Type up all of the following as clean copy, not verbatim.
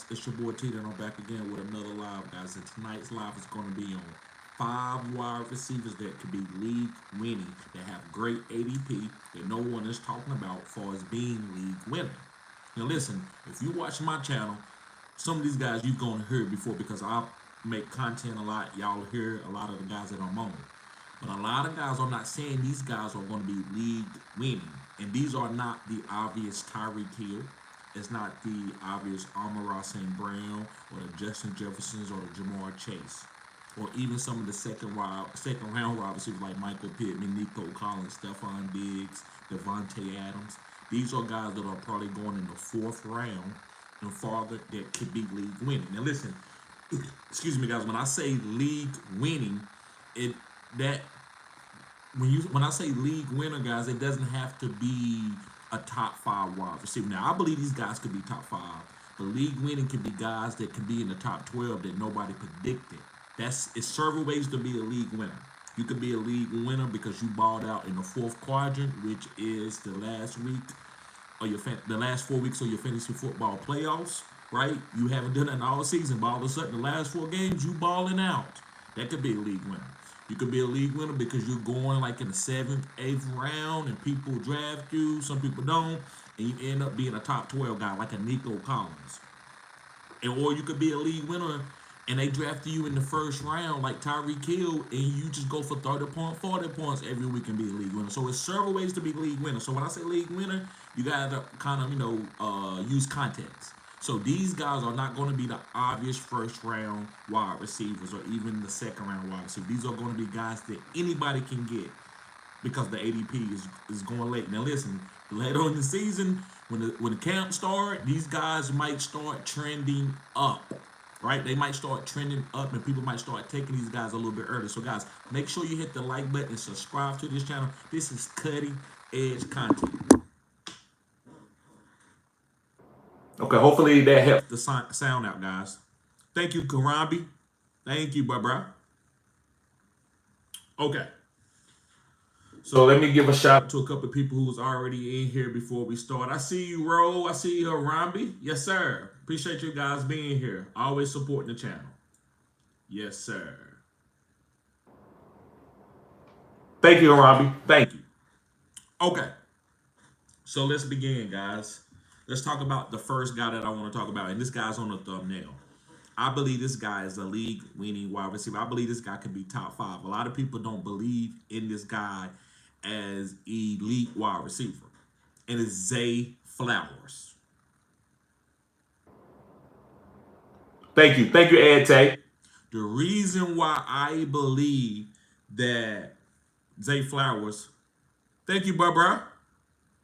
guys? It's your boy T, and I'm back again with another live, guys. And tonight's live is going to be on 5 wide receivers that could be league winning, that have great ADP, that no one is talking about for as being league winning. Now, listen, if you watch my channel, some of these guys you're going to hear before because I make content a lot. Y'all hear a lot of the guys that I'm on. But a lot of guys are not saying these guys are going to be league winning. And these are not the obvious Tyreek Hill. It's not the obvious Amon-Ra St. Brown or the Justin Jeffersons or the Jamar Chase. Or even some of the second round wide receivers like Michael Pittman, Nico Collins, Stephon Diggs, Devontae Adams. These are guys that are probably going in the 4th round and farther that could be league winning. Now listen, excuse me guys, when I say league winning, it that when I say league winner, guys, it doesn't have to be a top 5 wide receiver. Now I believe these guys could be top 5, but league winning could be guys that can be in the top 12 that nobody predicted. It's several ways to be a league winner. You could be a league winner because you balled out in the 4th quadrant, which is the last week or the last 4 weeks of your fantasy football playoffs, right? You haven't done it all season, but all of a sudden the last 4 games you balling out. That could be a league winner. You could be a league winner because you're going like in the 7th, 8th round and people draft you, some people don't, and you end up being a top 12 guy like a Nico Collins. Or you could be a league winner and they drafted you in the 1st round like Tyreek Hill and you just go for 30 points, 40 points every week and be a league winner. So it's several ways to be league winner. So when I say league winner, you gotta kind of, use context. So these guys are not going to be the obvious 1st round wide receivers or even the 2nd round wide receivers. These are going to be guys that anybody can get because the ADP is going late. Now listen, later in the season, when the camp start, these guys might start trending up, right? They might start trending up and people might start taking these guys a little bit early. So guys, make sure you hit the like button and subscribe to this channel. This is cutting edge content. Okay, hopefully that helps the sound out, guys. Thank you, Karambi. Thank you, bro. Okay. So let me give a shout out to a couple of people who's already in here before we start. I see you, Ro. I see you, Harambe. Yes, sir. Appreciate you guys being here. Always supporting the channel. Yes, sir. Thank you, Harambe. Thank you. Okay. So let's begin, guys. Let's talk about the first guy that I want to talk about. And this guy's on the thumbnail. I believe this guy is a league-winning wide receiver. I believe this guy could be top 5. A lot of people don't believe in this guy as elite wide receiver. And it's Zay Flowers. Thank you. Thank you, Ed Tay. The reason why I believe that Zay Flowers, thank you, bruh.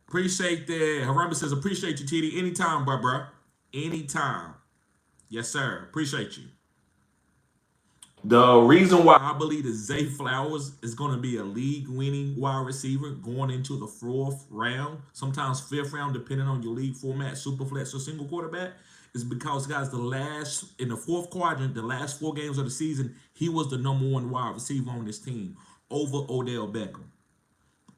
Appreciate that. Harambe says, appreciate you, TD. Anytime, bruh. Anytime. Yes, sir. Appreciate you. The reason why I believe that Zay Flowers is going to be a league-winning wide receiver going into the 4th round, sometimes 5th round, depending on your league format, superflex or single quarterback, is because, guys, in the 4th quadrant, the last 4 games of the season, he was the #1 wide receiver on this team over Odell Beckham,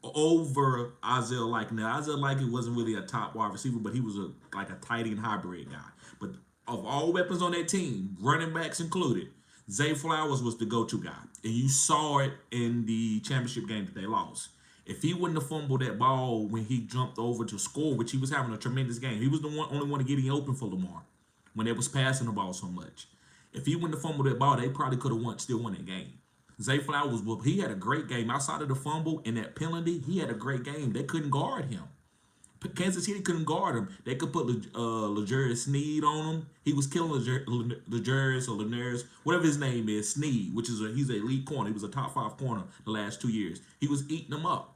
over Isaiah Likely. Now, Isaiah Likely wasn't really a top wide receiver, but he was like a tight end hybrid guy. But of all weapons on that team, running backs included, Zay Flowers was the go-to guy. And you saw it in the championship game that they lost. If he wouldn't have fumbled that ball when he jumped over to score, which he was having a tremendous game, he was the only one getting open for Lamar when they was passing the ball so much. If he wouldn't have fumbled that ball, they probably could have still won that game. Zay Flowers, he had a great game. Outside of the fumble and that penalty, he had a great game. They couldn't guard him. Kansas City couldn't guard him. They could put L'Jarius Sneed on him. He was killing L'Jarius or Linares, whatever his name is, Sneed, which is he's an elite corner. He was a top 5 corner the last 2 years. He was eating them up.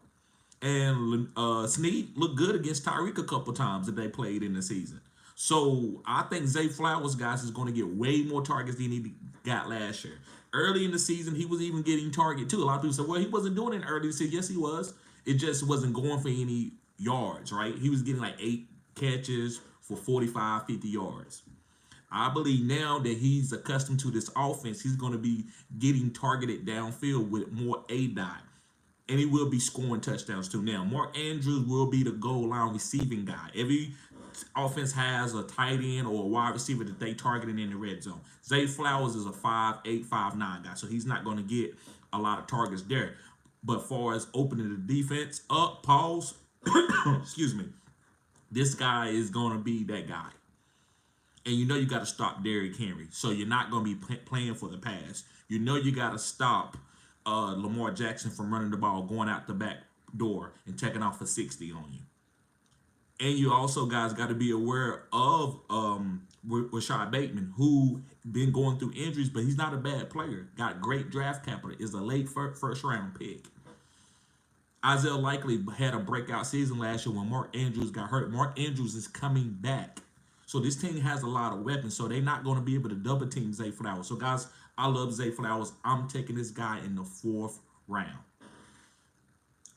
And Sneed looked good against Tyreek a couple times that they played in the season. So I think Zay Flowers, guys, is going to get way more targets than he got last year. Early in the season, he was even getting target too. A lot of people said, well, he wasn't doing it early in the season. Yes, he was. It just wasn't going for any yards, right? He was getting like 8 catches for 45, 50 yards. I believe now that he's accustomed to this offense, he's going to be getting targeted downfield with more A-dot. And he will be scoring touchdowns too. Now, Mark Andrews will be the goal line receiving guy. Every offense has a tight end or a wide receiver that they targeting in the red zone. Zay Flowers is a 5'8", 5'9" guy, so he's not going to get a lot of targets there. But far as opening the defense up, pause, excuse me, this guy is going to be that guy. And you know you got to stop Derrick Henry, so you're not going to be playing for the pass. You know you got to stop Lamar Jackson from running the ball, going out the back door and taking off for 60 on you. And you also guys got to be aware of Rashad Bateman, who been going through injuries, but he's not a bad player. Got great draft capital. Is a late first round pick. Isaiah Likely had a breakout season last year when Mark Andrews got hurt. Mark Andrews is coming back. So this team has a lot of weapons. So they're not going to be able to double team Zay Flowers. So guys, I love Zay Flowers. I'm taking this guy in the 4th round.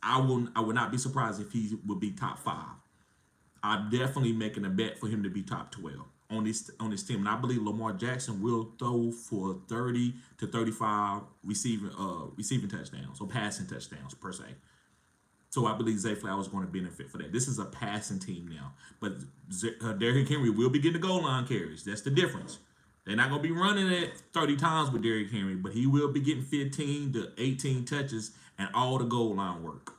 I would not be surprised if he would be top 5. I'm definitely making a bet for him to be top 12 on this team. And I believe Lamar Jackson will throw for 30 to 35 receiving touchdowns or passing touchdowns per se. So I believe Zay Flowers is going to benefit for that. This is a passing team now. But Derrick Henry will be getting the goal line carries. That's the difference. They're not going to be running it 30 times with Derrick Henry, but he will be getting 15 to 18 touches and all the goal line work.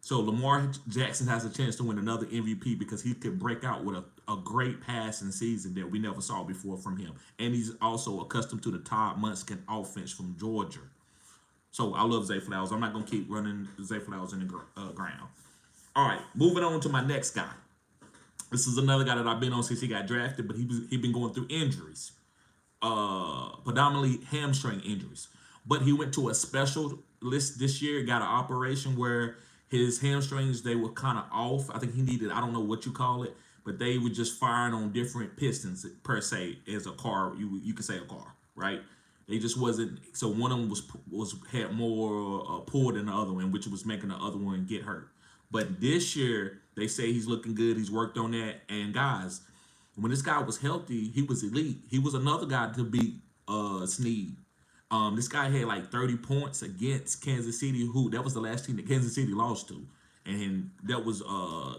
So Lamar Jackson has a chance to win another MVP because he could break out with a great passing season that we never saw before from him. And he's also accustomed to the Todd Munskin offense from Georgia. So I love Zay Flowers. I'm not going to keep running Zay Flowers in the ground. All right, moving on to my next guy. This is another guy that I've been on since he got drafted, but he been going through injuries, predominantly hamstring injuries. But he went to a special list this year, got an operation where his hamstrings, they were kind of off. I think he needed, I don't know what you call it, but they were just firing on different pistons per se as a car. You could say a car, right? They just wasn't. So one of them had more pull than the other one, which was making the other one get hurt. But this year they say he's looking good. He's worked on that. And guys, when this guy was healthy, he was elite. He was another guy to beat Snead. This guy had like 30 points against Kansas City, who that was the last team that Kansas City lost to. And that was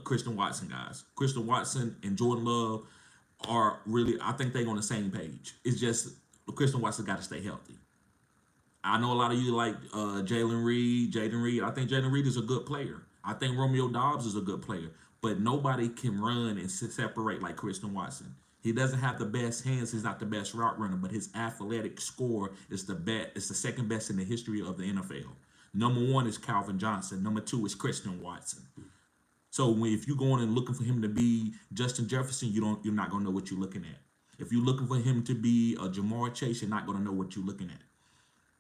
Christian Watson, guys. Christian Watson and Jordan Love are really, I think they're on the same page. It's just Christian Watson got to stay healthy. I know a lot of you like Jaden Reed. I think Jaden Reed is a good player. I think Romeo Doubs is a good player. But nobody can run and separate like Christian Watson. He doesn't have the best hands. He's not the best route runner, but his athletic score is the best. It's the second best in the history of the NFL. Number 1 is Calvin Johnson. Number 2 is Christian Watson. So if you're going and looking for him to be Justin Jefferson, you're not gonna know what you're looking at. If you're looking for him to be a Jamar Chase, you're not gonna know what you're looking at.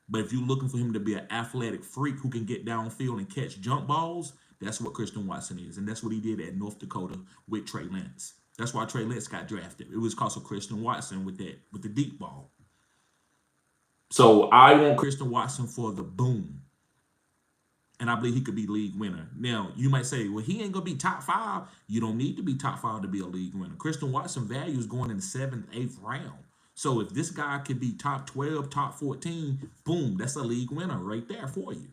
But if you're looking for him to be an athletic freak who can get downfield and catch jump balls, that's what Christian Watson is, and that's what he did at North Dakota with Trey Lance. That's why Trey Lance got drafted. It was because of Christian Watson with the deep ball. So I want Christian Watson for the boom. And I believe he could be league winner. Now, you might say, well, he ain't going to be top 5. You don't need to be top 5 to be a league winner. Christian Watson value is going in the 7th, 8th round. So if this guy could be top 12, top 14, boom, that's a league winner right there for you.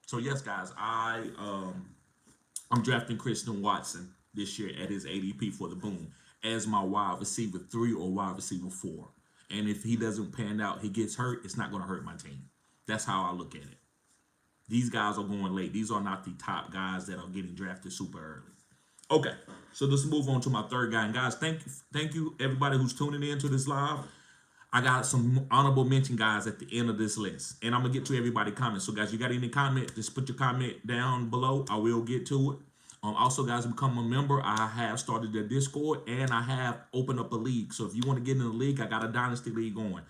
So yes, guys, I'm drafting Christian Watson this year at his ADP for the boom as my wide receiver 3 or wide receiver 4. And if he doesn't pan out, he gets hurt, it's not going to hurt my team. That's how I look at it. These guys are going late. These are not the top guys that are getting drafted super early. Okay, so let's move on to my third guy. And guys, thank you everybody who's tuning in to this live. I got some honorable mention guys at the end of this list. And I'm going to get to everybody's comments. So guys, you got any comment, just put your comment down below. I will get to it. Also, guys, become a member. I have started the Discord and I have opened up a league. So if you want to get in the league, I got a Dynasty League going.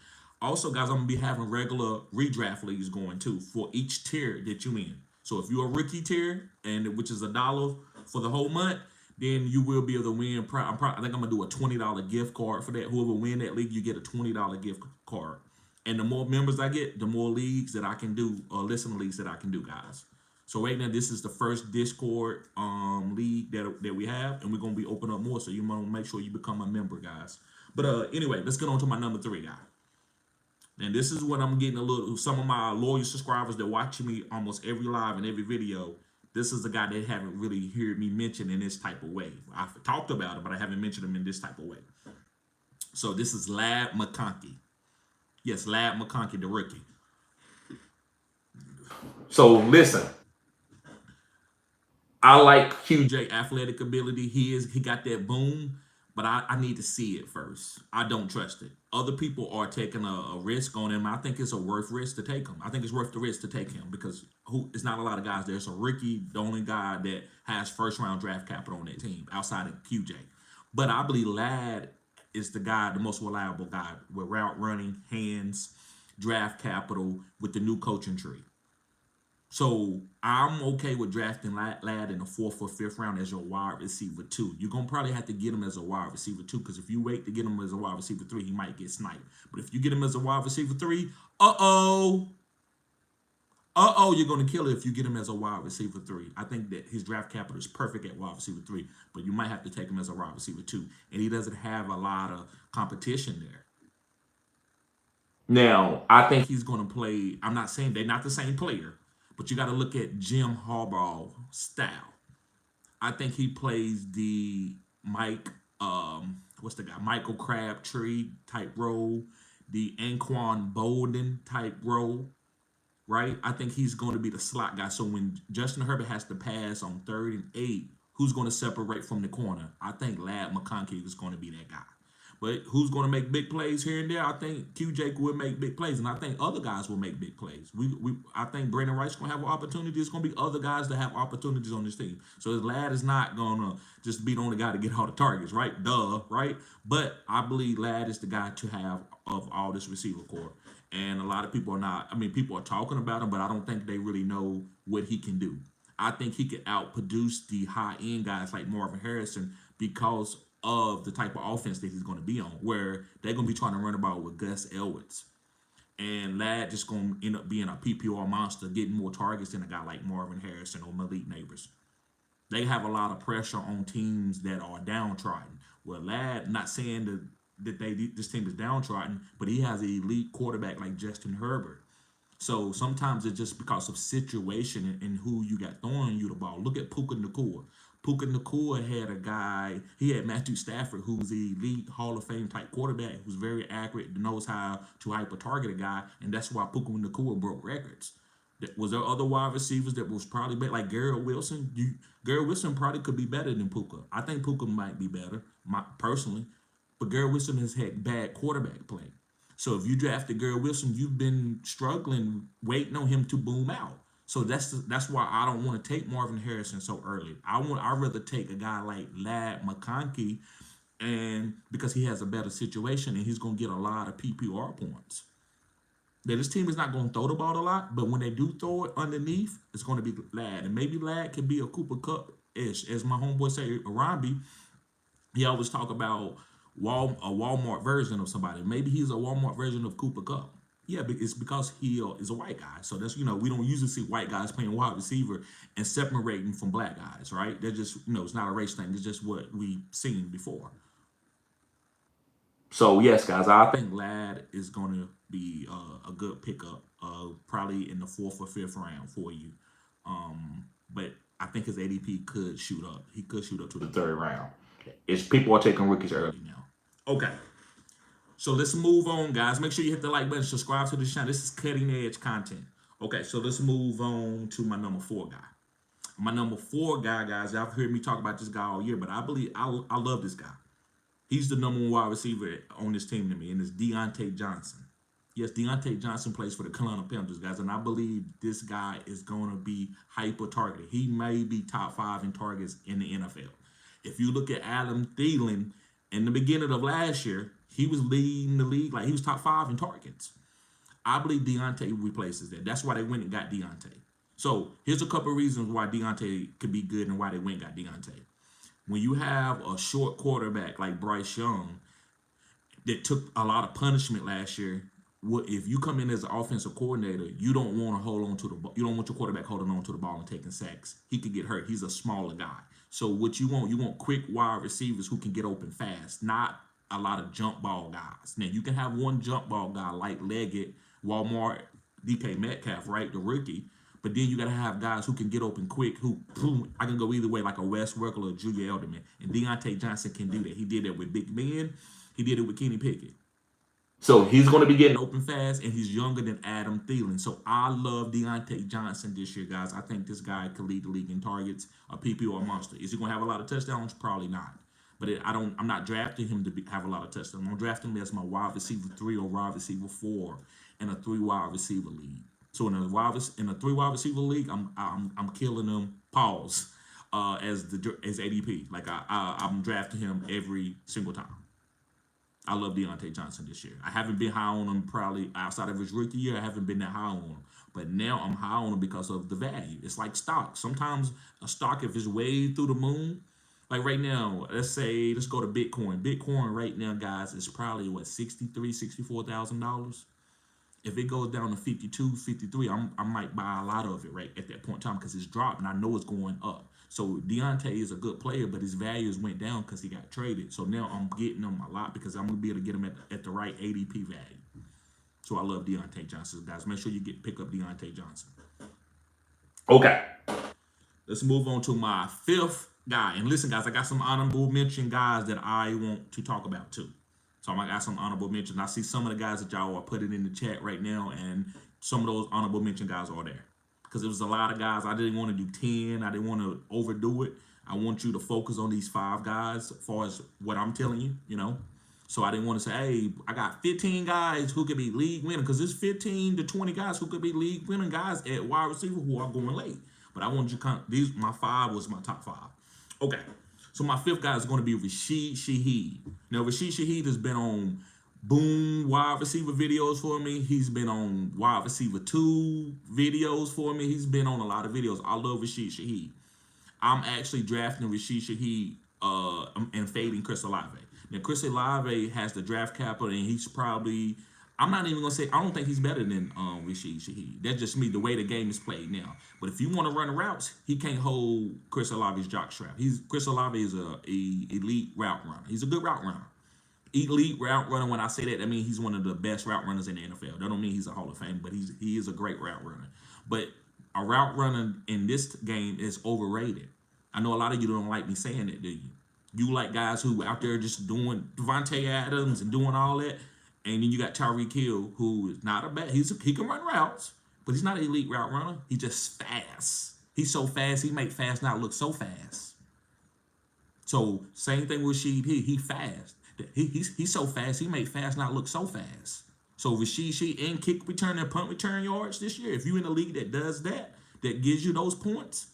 Also, guys, I'm going to be having regular redraft leagues going too for each tier that you're in. So if you're a rookie tier, and which is $1 for the whole month, then you will be able to win. I think I'm going to do a $20 gift card for that. Whoever win that league, you get a $20 gift card. And the more members I get, the more leagues that I can do, listening leagues that I can do, guys. So right now, this is the first Discord league that we have, and we're going to be opening up more, so you want to make sure you become a member, guys. But anyway, let's get on to my number 3 guy. And this is what I'm getting some of my loyal subscribers that watch me almost every live and every video This is a guy that haven't really heard me mention in this type of way. I've talked about it, but I haven't mentioned him in this type of way. So this is Lad McConkey. Yes, Lad McConkey, the rookie. So listen, I like QJ athletic ability. He got that boom, but I need to see it first. I don't trust it. Other people are taking a risk on him. I think it's a worth risk to take him. I think it's worth the risk to take him because it's not a lot of guys there. It's a rookie, the only guy that has first round draft capital on that team outside of QJ. But I believe Lad is the guy, the most reliable guy with route running, hands, draft capital with the new coaching tree. So I'm okay with drafting Lad in the 4th or 5th round as your wide receiver 2. You're gonna probably have to get him as a wide receiver 2 because if you wait to get him as a wide receiver 3, he might get sniped. But if you get him as a wide receiver 3, you're gonna kill it if you get him as a wide receiver 3. I think that his draft capital is perfect at wide receiver 3, but you might have to take him as a wide receiver 2, and he doesn't have a lot of competition there. Now, I think he's going to play. I'm not saying they're not the same player, but you got to look at Jim Harbaugh's style. I think he plays the what's the guy? Michael Crabtree type role, the Anquan Bolden type role, right? I think he's going to be the slot guy. So when Justin Herbert has to pass on 3rd and 8, who's going to separate from the corner? I think Lad McConkey is going to be that guy. But who's going to make big plays here and there? I think QJ will make big plays, and I think other guys will make big plays. I think Brandon Wright's going to have an opportunity. There's going to be other guys that have opportunities on this team. So his Lad is not going to just be the only guy to get all the targets, right? Duh, right? But I believe Lad is the guy to have of all this receiver core. And a lot of people are not. I mean, people are talking about him, but I don't think they really know what he can do. I think he could outproduce the high-end guys like Marvin Harrison because of the type of offense that he's going to be on, where they're going to be trying to run about with Gus Edwards. And Lad just going to end up being a PPR monster, getting more targets than a guy like Marvin Harrison or Malik Neighbors. They have a lot of pressure on teams that are downtrodden. Well, Lad, not saying that this team is downtrodden, but he has an elite quarterback like Justin Herbert. So sometimes it's just because of situation and who you got throwing you the ball. Look at Puka Nacua. Puka Nacua had a guy, he had Matthew Stafford, who's the elite Hall of Fame type quarterback, who's very accurate, knows how to hyper target a guy, and that's why Puka Nacua broke records. Was there other wide receivers that was probably better, like Garrett Wilson? Garrett Wilson probably could be better than Puka. I think Puka might be better, personally, but Garrett Wilson has had bad quarterback play. So if you drafted Garrett Wilson, you've been struggling, waiting on him to boom out. So that's why I don't want to take Marvin Harrison so early. I'd rather take a guy like Lad McConkey, and because he has a better situation and he's going to get a lot of PPR points. Now, this team is not going to throw the ball a lot, but when they do throw it underneath, it's going to be Lad. And maybe Lad could be a Cooper Kupp-ish. As my homeboy say, Arambi, he always talk about a Walmart version of somebody. Maybe he's a Walmart version of Cooper Kupp. Yeah, it's because he is a white guy. So that's, we don't usually see white guys playing wide receiver and separating from black guys, right? They're just, it's not a race thing. It's just what we've seen before. So, yes, guys, I think Lad is going to be a good pickup, probably in the 4th or 5th round for you. But I think his ADP could shoot up. He could shoot up to the 3rd round. People are taking rookies early now. Okay. So let's move on, guys. Make sure you hit the like button, subscribe to the channel. This is cutting edge content. Okay, so let's move on to my number 4 guy. My number 4 guy, guys, y'all have heard me talk about this guy all year, but I love this guy. He's the number 1 wide receiver on this team to me, and it's Deontay Johnson. Yes, Deontay Johnson plays for the Carolina Panthers, guys, and I believe this guy is going to be hyper-targeted. He may be top 5 in targets in the NFL. If you look at Adam Thielen in the beginning of last year, he was leading the league, like he was top 5 in targets. I believe Deontay replaces that. That's why they went and got Deontay. So here's a couple of reasons why Deontay could be good and why they went and got Deontay. When you have a short quarterback like Bryce Young that took a lot of punishment last year, if you come in as an offensive coordinator, you don't want to hold on to the ball. You don't want your quarterback holding on to the ball and taking sacks. He could get hurt. He's a smaller guy. So what you want quick wide receivers who can get open fast, not a lot of jump ball guys. Now, you can have one jump ball guy like Leggett, Walmart, DK Metcalf, right, the rookie, But then you got to have guys who can get open quick, who boom, I can go either way, like a Wes Welker or Julia Elderman. And Deontay Johnson can do that. He did it with Big Ben. He did it with Kenny Pickett. So he's going to be getting open fast, and he's younger than Adam Thielen. So I love Deontay Johnson this year, guys. I think this guy could lead the league in targets, a PPR monster. Is he going to have a lot of touchdowns? Probably not. But I'm not drafting him to have a lot of touchdowns. I'm drafting him as my wide receiver 3 or wide receiver 4 in a 3 wide receiver league. So in a 3 wide receiver league, I'm killing him. Pause. As ADP. Like I'm drafting him every single time. I love Deontay Johnson this year. I haven't been high on him probably outside of his rookie year. I haven't been that high on him. But now I'm high on him because of the value. It's like stock. Sometimes a stock, if it's way through the moon, like right now, let's go to Bitcoin. Bitcoin right now, guys, is probably what, $64,000. If it goes down to 52, 53, I might buy a lot of it right at that point in time because it's dropped and I know it's going up. So Deontay is a good player, but his values went down because he got traded. So now I'm getting him a lot because I'm going to be able to get him at the right ADP value. So I love Deontay Johnson, guys. Make sure you pick up Deontay Johnson. Okay. Let's move on to my 5th guy. And listen, guys, I got some honorable mention guys that I want to talk about too. So I got some honorable mentions. I see some of the guys that y'all are putting in the chat right now, and some of those honorable mention guys are there. Because it was a lot of guys. I didn't want to do 10. I didn't want to overdo it. I want you to focus on these 5 guys as far as what I'm telling you, you know. So I didn't want to say, hey, I got 15 guys who could be league winning, because there's 15 to 20 guys who could be league winning guys at wide receiver who are going late. But I wanted you my 5 was my top 5. Okay. So my 5th guy is going to be Rashid Shaheed. Now, Rashid Shaheed has been on Boom wide receiver videos for me. He's been on wide receiver 2 videos for me. He's been on a lot of videos. I love Rashid Shaheed. I'm actually drafting Rashid Shaheed and fading Chris Olave. Now, Chris Olave has the draft capital, and he's probably, I'm not even going to say, I don't think he's better than Rashid Shaheed. That's just me, the way the game is played now. But if you want to run routes, he can't hold Chris Olave's jockstrap. Chris Olave is an elite route runner. He's a good route runner. Elite route runner, when I say that means he's one of the best route runners in the NFL. That don't mean he's a Hall of Fame, but he is a great route runner. But a route runner in this game is overrated. I know a lot of you don't like me saying that, do you? You like guys who out there just doing Devontae Adams and doing all that. And then you got Tyreek Hill, who is not a bad, he can run routes, but he's not an elite route runner. He's just fast. He's so fast, he make fast not look so fast. So same thing with Rashid. He fast. He's so fast, he made fast not look so fast. So Rashid Shaheed and kick return and punt return yards this year, if you're in a league that does that gives you those points,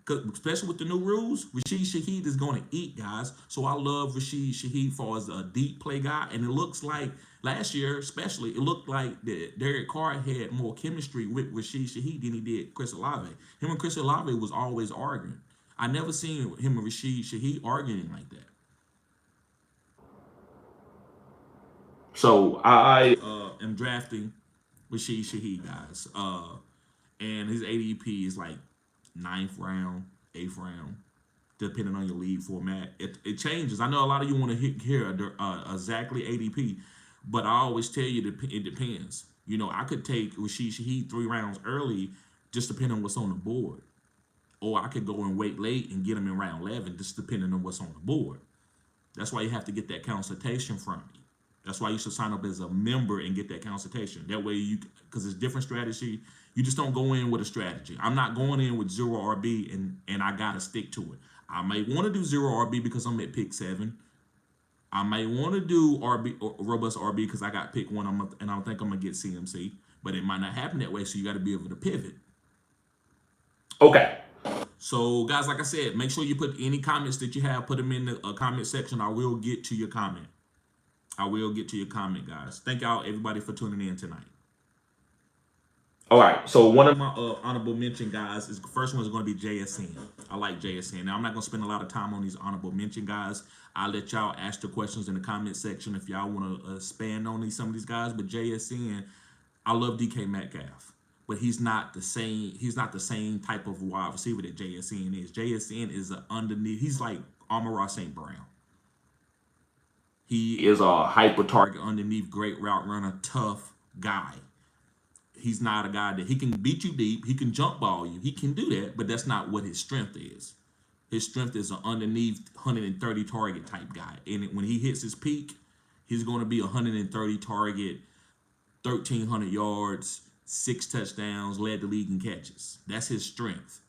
especially with the new rules, Rashid Shaheed is going to eat, guys. So I love Rashid Shaheed for as a deep play guy. And it looks like last year, especially, it looked like that Derek Carr had more chemistry with Rashid Shaheed than he did Chris Olave. Him and Chris Olave was always arguing. I never seen him and Rashid Shaheed arguing like that. So I am drafting Rashid Shaheed, guys. And his ADP is like 9th round, 8th round, depending on your league format. It changes. I know a lot of you want to hear exactly ADP, but I always tell you it depends. You know, I could take Rashid Shaheed 3 rounds early, just depending on what's on the board. Or I could go and wait late and get him in round 11, just depending on what's on the board. That's why you have to get that consultation from me. That's why you should sign up as a member and get that consultation. That way because it's different strategy. You just don't go in with a strategy. I'm not going in with 0 RB and I got to stick to it. I may want to do 0 RB because I'm at pick 7. I may want to do RB or robust RB because I got pick 1 and I think I'm going to get CMC. But it might not happen that way, so you got to be able to pivot. Okay. So, guys, like I said, make sure you put any comments that you have, put them in the comment section. I will get to your comment. I will get to your comment, guys. Thank y'all, everybody, for tuning in tonight. All right, so one of my honorable mention guys is the first one is going to be JSN. I like JSN. Now, I'm not going to spend a lot of time on these honorable mention guys. I'll let y'all ask the questions in the comment section if y'all want to expand on some of these guys. But JSN, I love DK Metcalf, but he's not the same. He's not the same type of wide receiver that JSN is. JSN is an underneath. He's like Amon-Ra St. Brown. He is a hyper target underneath, great route runner, tough guy. he's not a guy that he can beat you deep. He can jump ball you. He can do that, but that's not what his strength is. His strength is an underneath 130 target type guy. And when he hits his peak, he's going to be 130 target, 1,300 yards, 6 touchdowns, led the league in catches. That's his strength.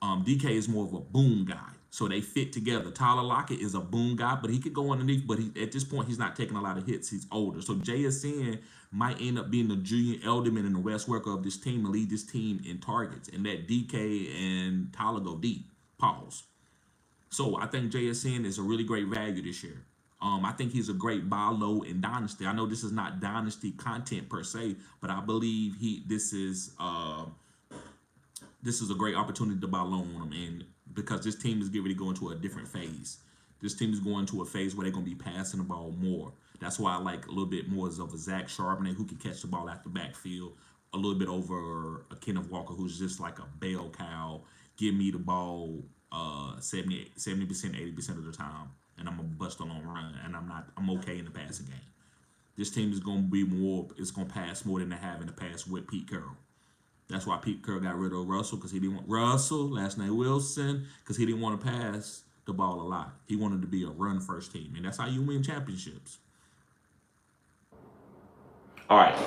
DK is more of a boom guy. So they fit together. Tyler Lockett is a boom guy, but he could go underneath. But at this point, he's not taking a lot of hits. He's older. So JSN might end up being the junior elderman and the West worker of this team and lead this team in targets. And that DK and Tyler go deep. Pause. So I think JSN is a really great value this year. I think he's a great buy low in Dynasty. I know this is not Dynasty content per se, but I believe this is a great opportunity to buy low on him, and because this team is getting ready to go into a different phase. This team is going to a phase where they're going to be passing the ball more. That's why I like a little bit more of a Zach Charbonnet who can catch the ball out the backfield, a little bit over a Kenneth Walker who's just like a bell cow. Give me the ball 70%, 80% of the time, and I'm gonna bust a long run, and I'm okay in the passing game. This team is gonna be more. It's gonna pass more than they have in the past with Pete Carroll. That's why Pete Carroll got rid of Russell, because he didn't want Russell, last name Wilson, because he didn't want to pass the ball a lot. He wanted to be a run first team, and that's how you win championships. All right,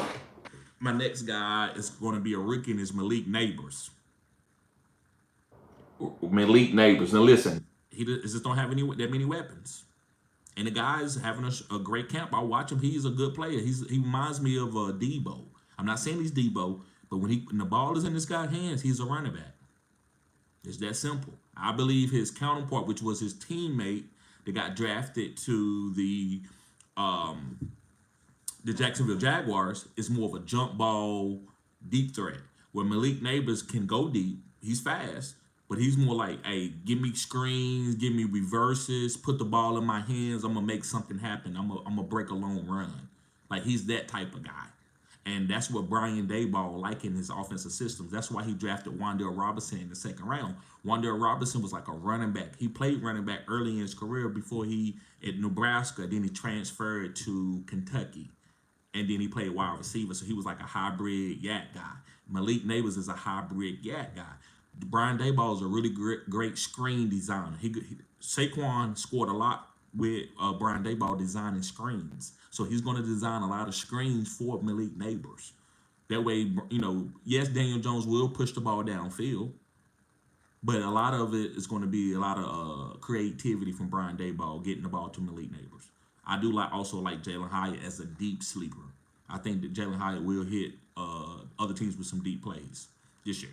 my next guy is going to be a rookie, and is Malik Neighbors. Malik Neighbors. Now listen, he just don't have that many weapons, and the guy's having a great camp. I watch him. He's a good player. He reminds me of Debo. I'm not saying he's Debo, but when the ball is in this guy's hands, he's a running back. It's that simple. I believe his counterpart, which was his teammate that got drafted to the Jacksonville Jaguars, is more of a jump ball deep threat, where Malik Neighbors can go deep. He's fast, but he's more like, hey, give me screens, give me reverses, put the ball in my hands. I'm going to make something happen. I'm going to break a long run. Like, he's that type of guy. And that's what Brian Daboll like in his offensive systems. That's why he drafted Wan'Dale Robinson in the second round. Wan'Dale Robinson was like a running back. He played running back early in his career before at Nebraska. Then he transferred to Kentucky. And then he played wide receiver. So he was like a hybrid yak guy. Malik Neighbors is a hybrid yak guy. Brian Daboll is a really great screen designer. Saquon scored a lot with Brian Daboll designing screens. So he's going to design a lot of screens for Malik Neighbors. That way, yes, Daniel Jones will push the ball downfield, but a lot of it is going to be a lot of creativity from Brian Daboll getting the ball to Malik Neighbors. I do also like Jalen Hyatt as a deep sleeper. I think that Jalen Hyatt will hit other teams with some deep plays this year.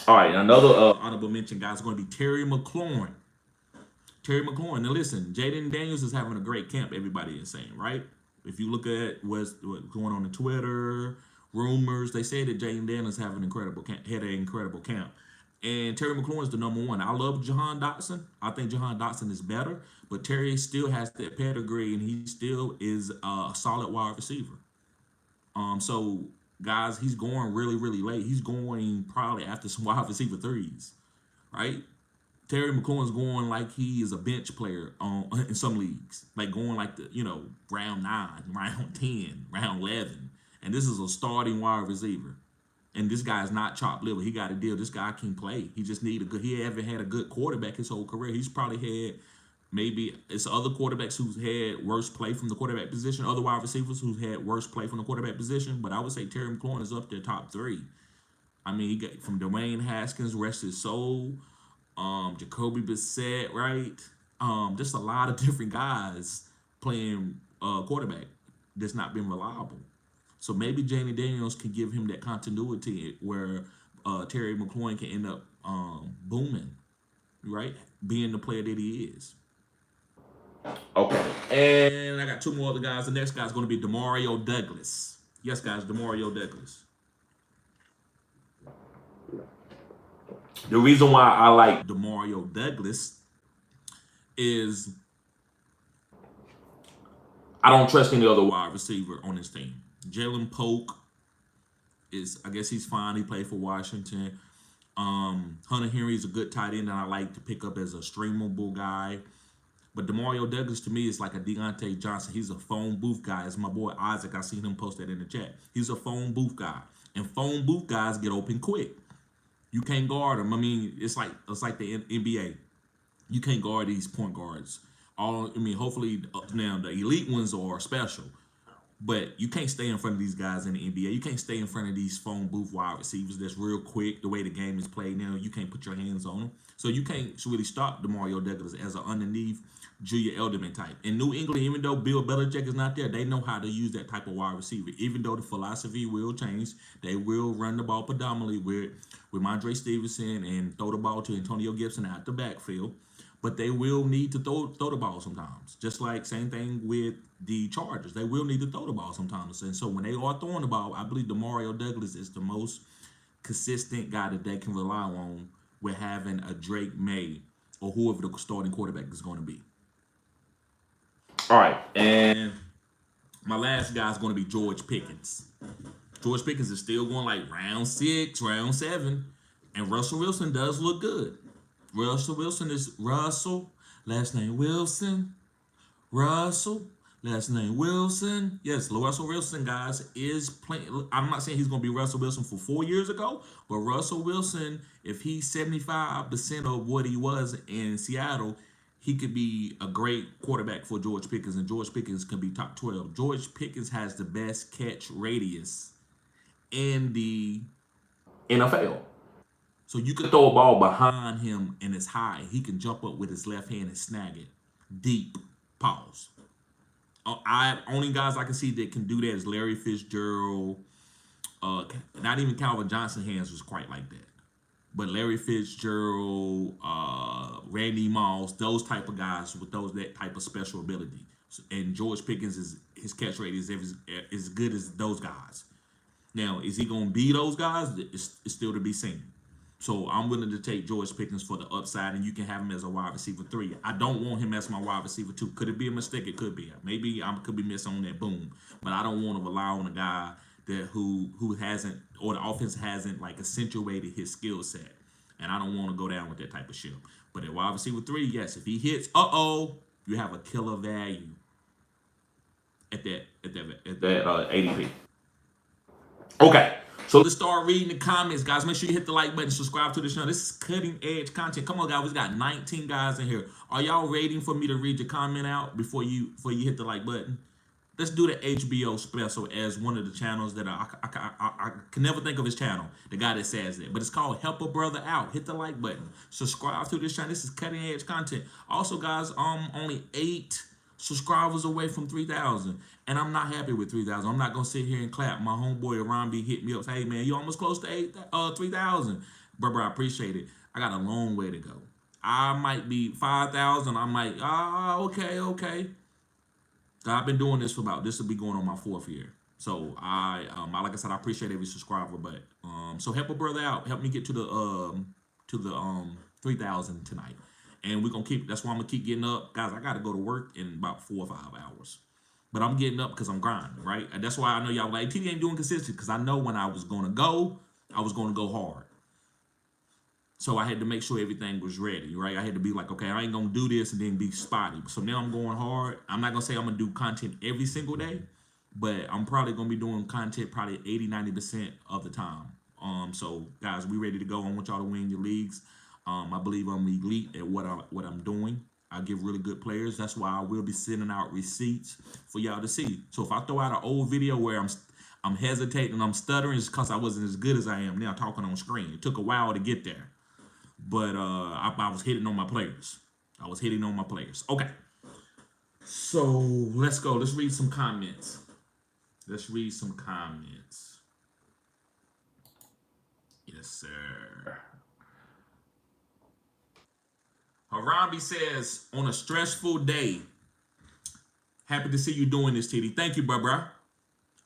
All right, another honorable mention, guys, is going to be Terry McLaurin. Terry McLaurin. Now listen, Jaden Daniels is having a great camp, everybody is saying, right? If you look at what's going on Twitter, rumors, they say that Jaden Daniels had an incredible camp. And Terry McLaurin is the number one. I love Jahan Dotson. I think Jahan Dotson is better, but Terry still has that pedigree, and he still is a solid wide receiver. So guys, he's going really, really late. He's going probably after some wide receiver threes, right? Terry McLaurin's going like he is a bench player in some leagues, like going like round 9, round 10, round 11, and this is a starting wide receiver. And this guy is not chopped liver. He got a deal. This guy can play. He just need he haven't had a good quarterback his whole career. He's probably had it's other quarterbacks who's had worse play from the quarterback position, other wide receivers who's had worse play from the quarterback position. But I would say Terry McLaurin is up there top 3. I mean, he got from Dwayne Haskins, rest his soul, Jacoby Brissett, right? Just a lot of different guys playing quarterback that's not been reliable. So maybe Jaden Daniels can give him that continuity where Terry McLaurin can end up booming, right? Being the player that he is. Okay. And I got 2 more other guys. The next guy's going to be Demario Douglas. Yes, guys, Demario Douglas. The reason why I like Demario Douglas is I don't trust any other wide receiver on this team. Jalen Polk I guess he's fine. He played for Washington. Hunter Henry is a good tight end that I like to pick up as a streamable guy. But Demario Douglas to me is like a Deontay Johnson. He's a phone booth guy. It's my boy Isaac. I seen him post that in the chat. He's a phone booth guy, and phone booth guys get open quick. You can't guard them. I mean, it's like the NBA. You can't guard these point guards. Hopefully now the elite ones are special, but you can't stay in front of these guys in the NBA. You can't stay in front of these phone booth wide receivers that's real quick. The way the game is played now, you can't put your hands on them. So you can't really stop Demario Douglas as an underneath Julia Elderman type. In New England, even though Bill Belichick is not there, they know how to use that type of wide receiver. Even though the philosophy will change, they will run the ball predominantly with Mondre Stevenson and throw the ball to Antonio Gibson out the backfield. But they will need to throw the ball sometimes. Just like same thing with the Chargers. They will need to throw the ball sometimes. And so when they are throwing the ball, I believe Demario Douglas is the most consistent guy that they can rely on with having a Drake May or whoever the starting quarterback is going to be. All right. And my last guy is going to be George Pickens. George Pickens is still going like round 6, round 7. And Russell Wilson does look good. Russell Wilson is Russell, last name Wilson. Russell, last name Wilson. Yes, Russell Wilson, guys, is playing. I'm not saying he's going to be Russell Wilson for 4 years ago, but Russell Wilson, if he's 75% of what he was in Seattle, he could be a great quarterback for George Pickens, and George Pickens can be top 12. George Pickens has the best catch radius in the NFL. So you can throw a ball behind him and it's high. He can jump up with his left hand and snag it. Deep. Pause. Only guys I can see that can do that is Larry Fitzgerald. Not even Calvin Johnson hands was quite like that. But Larry Fitzgerald, Randy Moss, those type of guys with that type of special ability. And George Pickens, his catch rate is as good as those guys. Now, is he going to be those guys? It's still to be seen. So I'm willing to take George Pickens for the upside, and you can have him as a wide receiver 3. I don't want him as my wide receiver 2. Could it be a mistake? It could be. Maybe I could be missing on that boom, but I don't want to rely on a guy that who hasn't, or the offense hasn't like accentuated his skill set, and I don't want to go down with that type of shit. But at wide receiver 3, yes, if he hits, you have a killer value at that ADP. Okay. So let's start reading the comments, guys. Make sure you hit the like button, subscribe to the channel. This is cutting edge content. Come on, guys. We got 19 guys in here. Are y'all waiting for me to read your comment out before you hit the like button? Let's do the HBO special as one of the channels that I can never think of his channel. The guy that says that, but it's called Help a Brother Out. Hit the like button. Subscribe to this channel. This is cutting edge content. Also, guys, only 8 subscribers away from 3,000, and I'm not happy with 3,000. I'm not gonna sit here and clap. My homeboy Ron B hit me up, say, "Hey man, you almost close to 3,000." Bro, I appreciate it. I got a long way to go. I might be 5,000. I might okay. So I've been doing this this will be going on my 4th year. So I like I said, I appreciate every subscriber, but so help a brother out. Help me get to the 3,000 tonight. And we're going to that's why I'm going to keep getting up. Guys, I got to go to work in about 4 or 5 hours. But I'm getting up because I'm grinding, right? And that's why I know y'all like, TD ain't doing consistent, because I know when I was going to go hard. So I had to make sure everything was ready, right? I had to be like, okay, I ain't going to do this and then be spotty. So now I'm going hard. I'm not going to say I'm going to do content every single day, but I'm probably going to be doing content probably 80-90% of the time. So, guys, we ready to go. I want y'all to win your leagues. I believe I'm elite at what I'm doing. I give really good players. That's why I will be sending out receipts for y'all to see. So if I throw out an old video where I'm hesitating and I'm stuttering, it's because I wasn't as good as I am now talking on screen. It took a while to get there, but I was hitting on my players. Okay, so let's go. Let's read some comments. Yes, sir. Harambe says, on a stressful day, happy to see you doing this, TD. Thank you, bruh.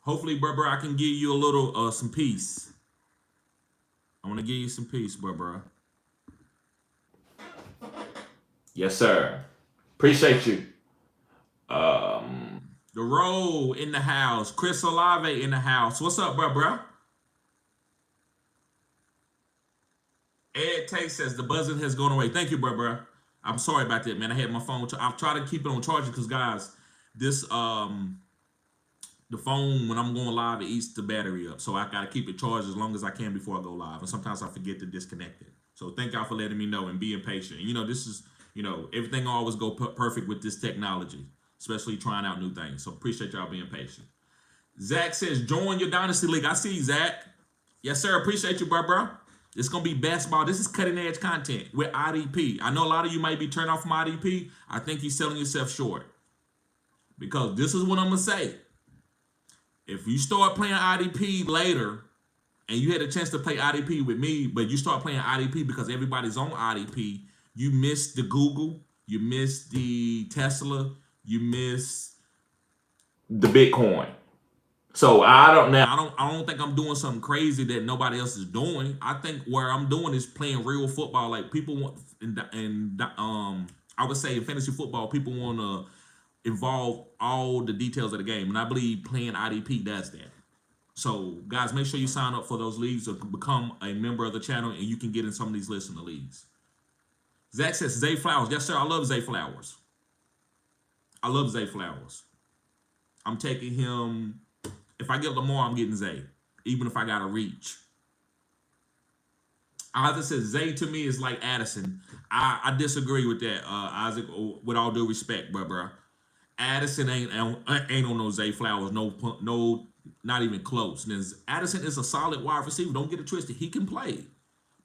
Hopefully, bruh, I can give you a little, some peace. I want to give you some peace, bruh. Yes, sir. Appreciate you. The Roll in the house. Chris Olave in the house. What's up, bruh? Ed Tate says, the buzzing has gone away. Thank you, bruh. I'm sorry about that, man. I had my phone. I'll try to keep it on charger because, guys, this the phone when I'm going live it eats the battery up, so I gotta keep it charged as long as I can before I go live. And sometimes I forget to disconnect it. So thank y'all for letting me know and being patient. This is everything always go perfect with this technology, especially trying out new things. So appreciate y'all being patient. Zach says join your dynasty league. I see you, Zach. Yes, sir. Appreciate you, bro. It's gonna be basketball. This is cutting edge content with IDP. I know a lot of you might be turned off from IDP. I think you're selling yourself short because this is what I'm gonna say. If you start playing IDP later and you had a chance to play IDP with me, but you start playing IDP because everybody's on IDP, you miss the Google, you miss the Tesla, you miss the Bitcoin. So I don't think I'm doing something crazy that nobody else is doing. I think where I'm doing is playing real football. Like people want, and I would say in fantasy football, people want to involve all the details of the game, and I believe playing IDP does that. So guys, make sure you sign up for those leagues or become a member of the channel, and you can get in some of these lists in the leagues. Zach says Zay Flowers. Yes, sir. I love Zay Flowers. I love Zay Flowers. I'm taking him. If I get Lamar, I'm getting Zay, even if I got to reach. Isaac says Zay to me is like Addison. I disagree with that, Isaac. With all due respect, bro. Addison ain't on no Zay Flowers. No, not even close. And Addison is a solid wide receiver. Don't get it twisted. He can play,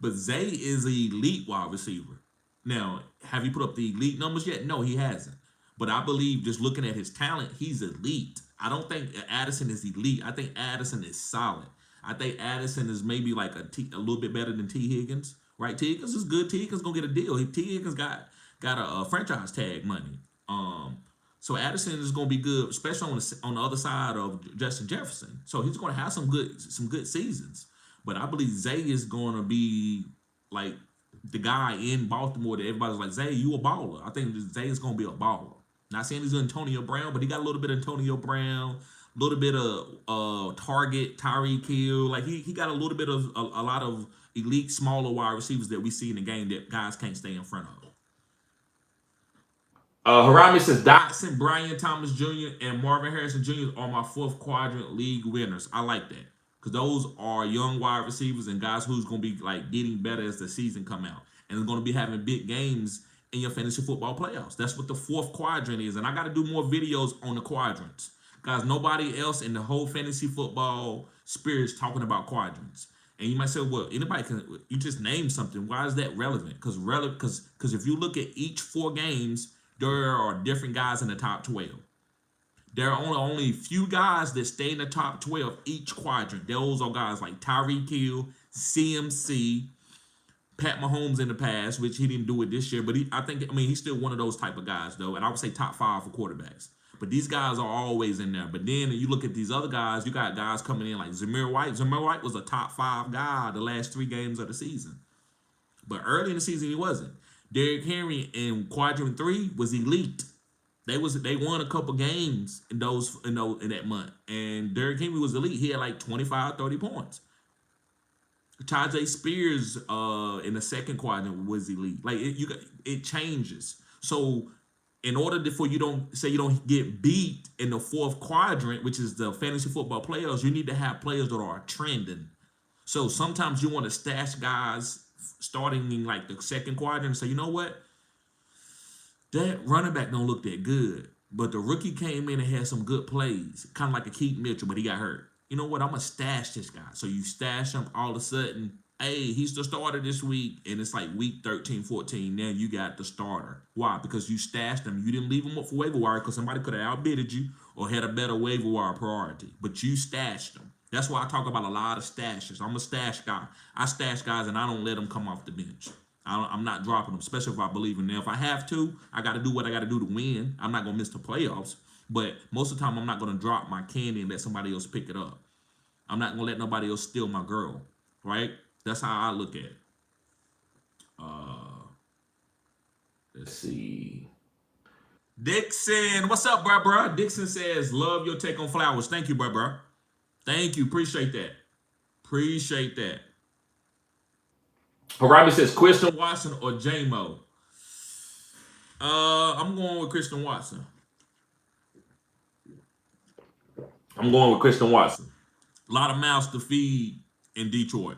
but Zay is an elite wide receiver. Now, have you put up the elite numbers yet? No, he hasn't. But I believe just looking at his talent, he's elite. I don't think Addison is elite. I think Addison is solid. I think Addison is maybe like a little bit better than T. Higgins, right? T. Higgins is good. T. Higgins gonna get a deal. T. Higgins got a franchise tag money. So Addison is gonna be good, especially on the other side of Justin Jefferson. So he's gonna have some good seasons. But I believe Zay is gonna be like the guy in Baltimore that everybody's like, Zay, you a baller. I think Zay is gonna be a baller. Not saying he's Antonio Brown, but he got a little bit of Antonio Brown, a little bit of Target, Tyreek Hill. Like he got a little bit of a lot of elite, smaller wide receivers that we see in the game that guys can't stay in front of. Harami says Dotson, Brian Thomas Jr., and Marvin Harrison Jr. are my fourth quadrant league winners. I like that because those are young wide receivers and guys who's going to be like getting better as the season come out and going to be having big games in your fantasy football playoffs. That's what the fourth quadrant is, and I got to do more videos on the quadrants. Guys, nobody else in the whole fantasy football spirit is talking about quadrants. And you might say, well, you just name something. Why is that relevant? Because if you look at each 4 games, there are different guys in the top 12. There are only a few guys that stay in the top 12 each quadrant. Those are guys like Tyreek Hill, CMC, Pat Mahomes in the past, which he didn't do it this year, but he's still one of those type of guys, though, and I would say top 5 for quarterbacks. But these guys are always in there. But then you look at these other guys, you got guys coming in like Zamir White. Zamir White was a top 5 guy the last 3 games of the season. But early in the season, he wasn't. Derrick Henry in quadrant 3 was elite. They won a couple games in that month. And Derrick Henry was elite. He had like 25, 30 points. Tajay Spears in the second quadrant was elite. Like it changes. So in order for you don't get beat in the fourth quadrant, which is the fantasy football playoffs, you need to have players that are trending. So sometimes you want to stash guys starting in like the second quadrant and say, you know what? That running back don't look that good. But the rookie came in and had some good plays, kind of like a Keaton Mitchell, but he got hurt. You know what? I'm going to stash this guy. So you stash him, all of a sudden, hey, he's the starter this week, and it's like week 13, 14. Now you got the starter. Why? Because you stashed him. You didn't leave him up for waiver wire because somebody could have outbidded you or had a better waiver wire priority. But you stashed him. That's why I talk about a lot of stashes. I'm a stash guy. I stash guys, and I don't let them come off the bench. I'm not dropping them, especially if I believe in them. If I have to, I got to do what I got to do to win. I'm not going to miss the playoffs. But most of the time, I'm not going to drop my candy and let somebody else pick it up. I'm not going to let nobody else steal my girl, right? That's how I look at it. Let's see. Dixon, what's up, bro? Dixon says, love your take on Flowers. Thank you, bro. Thank you. Appreciate that. Harami says, Christian Watson or J-Mo? I'm going with Christian Watson. I'm going with Christian Watson. A lot of mouths to feed in Detroit.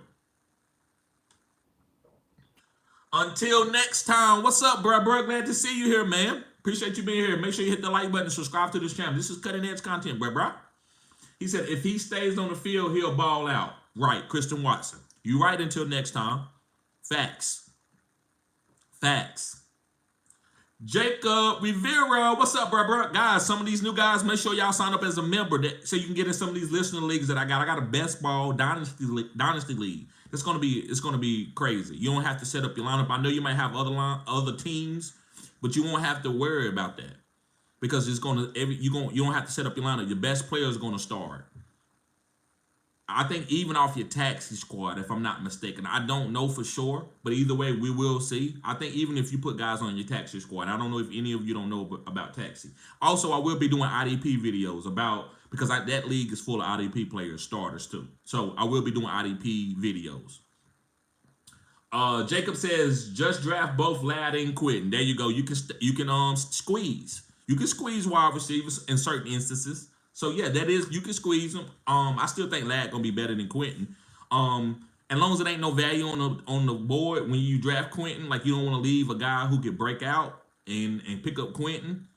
Until next time, what's up, bro? Glad to see you here, man. Appreciate you being here. Make sure you hit the like button and subscribe to this channel. This is cutting edge content, bro. He said if he stays on the field, he'll ball out. Right, Christian Watson. You right until next time. Facts. Facts. Jacob Rivera, what's up, bro? Guys, some of these new guys, make sure y'all sign up as a member so you can get in some of these listener leagues that I got. I got a best ball dynasty league. It's gonna be crazy. You don't have to set up your lineup. I know you might have other teams, but you won't have to worry about that because you don't have to set up your lineup. Your best player is gonna start. I think even off your taxi squad, if I'm not mistaken. I don't know for sure, but either way, we will see. I think even if you put guys on your taxi squad, I don't know if any of you don't know about taxi. Also, I will be doing IDP videos because that league is full of IDP players, starters too. So I will be doing IDP videos. Jacob says just draft both Ladd and Quentin. There you go. You can squeeze. You can squeeze wide receivers in certain instances. So yeah, you can squeeze them. I still think Ladd gonna be better than Quentin. As long as it ain't no value on the board when you draft Quentin, like you don't want to leave a guy who could break out and pick up Quentin,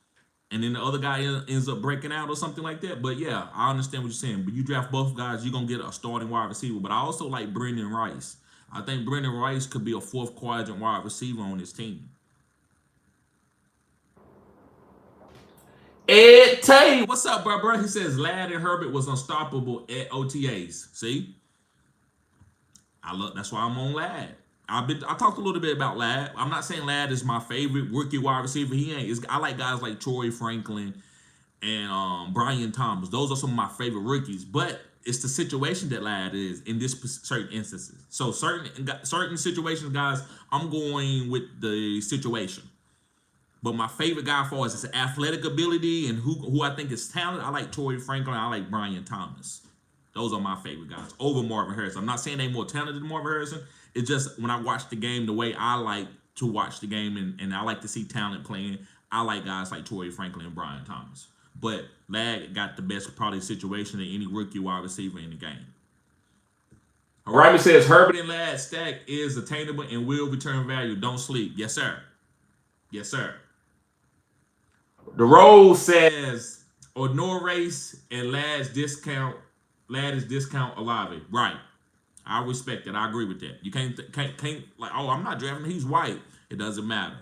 and then the other guy ends up breaking out or something like that. But yeah, I understand what you're saying. But you draft both guys, you're gonna get a starting wide receiver. But I also like Brendan Rice. I think Brendan Rice could be a fourth quadrant wide receiver on his team. Ed Tay, what's up, bro? He says Ladd and Herbert was unstoppable at OTAs. See, that's why I'm on Ladd. I talked a little bit about Ladd. I'm not saying Ladd is my favorite rookie wide receiver. He ain't. I like guys like Troy Franklin and Brian Thomas. Those are some of my favorite rookies. But it's the situation that Ladd is in this certain instances. So certain situations, guys, I'm going with the situation. But my favorite guy for us is athletic ability and who I think is talented. I like Torrey Franklin. I like Brian Thomas. Those are my favorite guys over Marvin Harrison. I'm not saying they're more talented than Marvin Harrison. It's just when I watch the game the way I like to watch the game and I like to see talent playing, I like guys like Torrey Franklin and Brian Thomas. But Ladd got the best probably situation in any rookie wide receiver in the game. Rami says Herbert and Ladd stack is attainable and will return value. Don't sleep. Yes, sir. Yes, sir. The Rose says Honor Race and Ladd is discount Olave. Right. I respect that. I agree with that. You can't like, oh, I'm not drafting. He's white. It doesn't matter.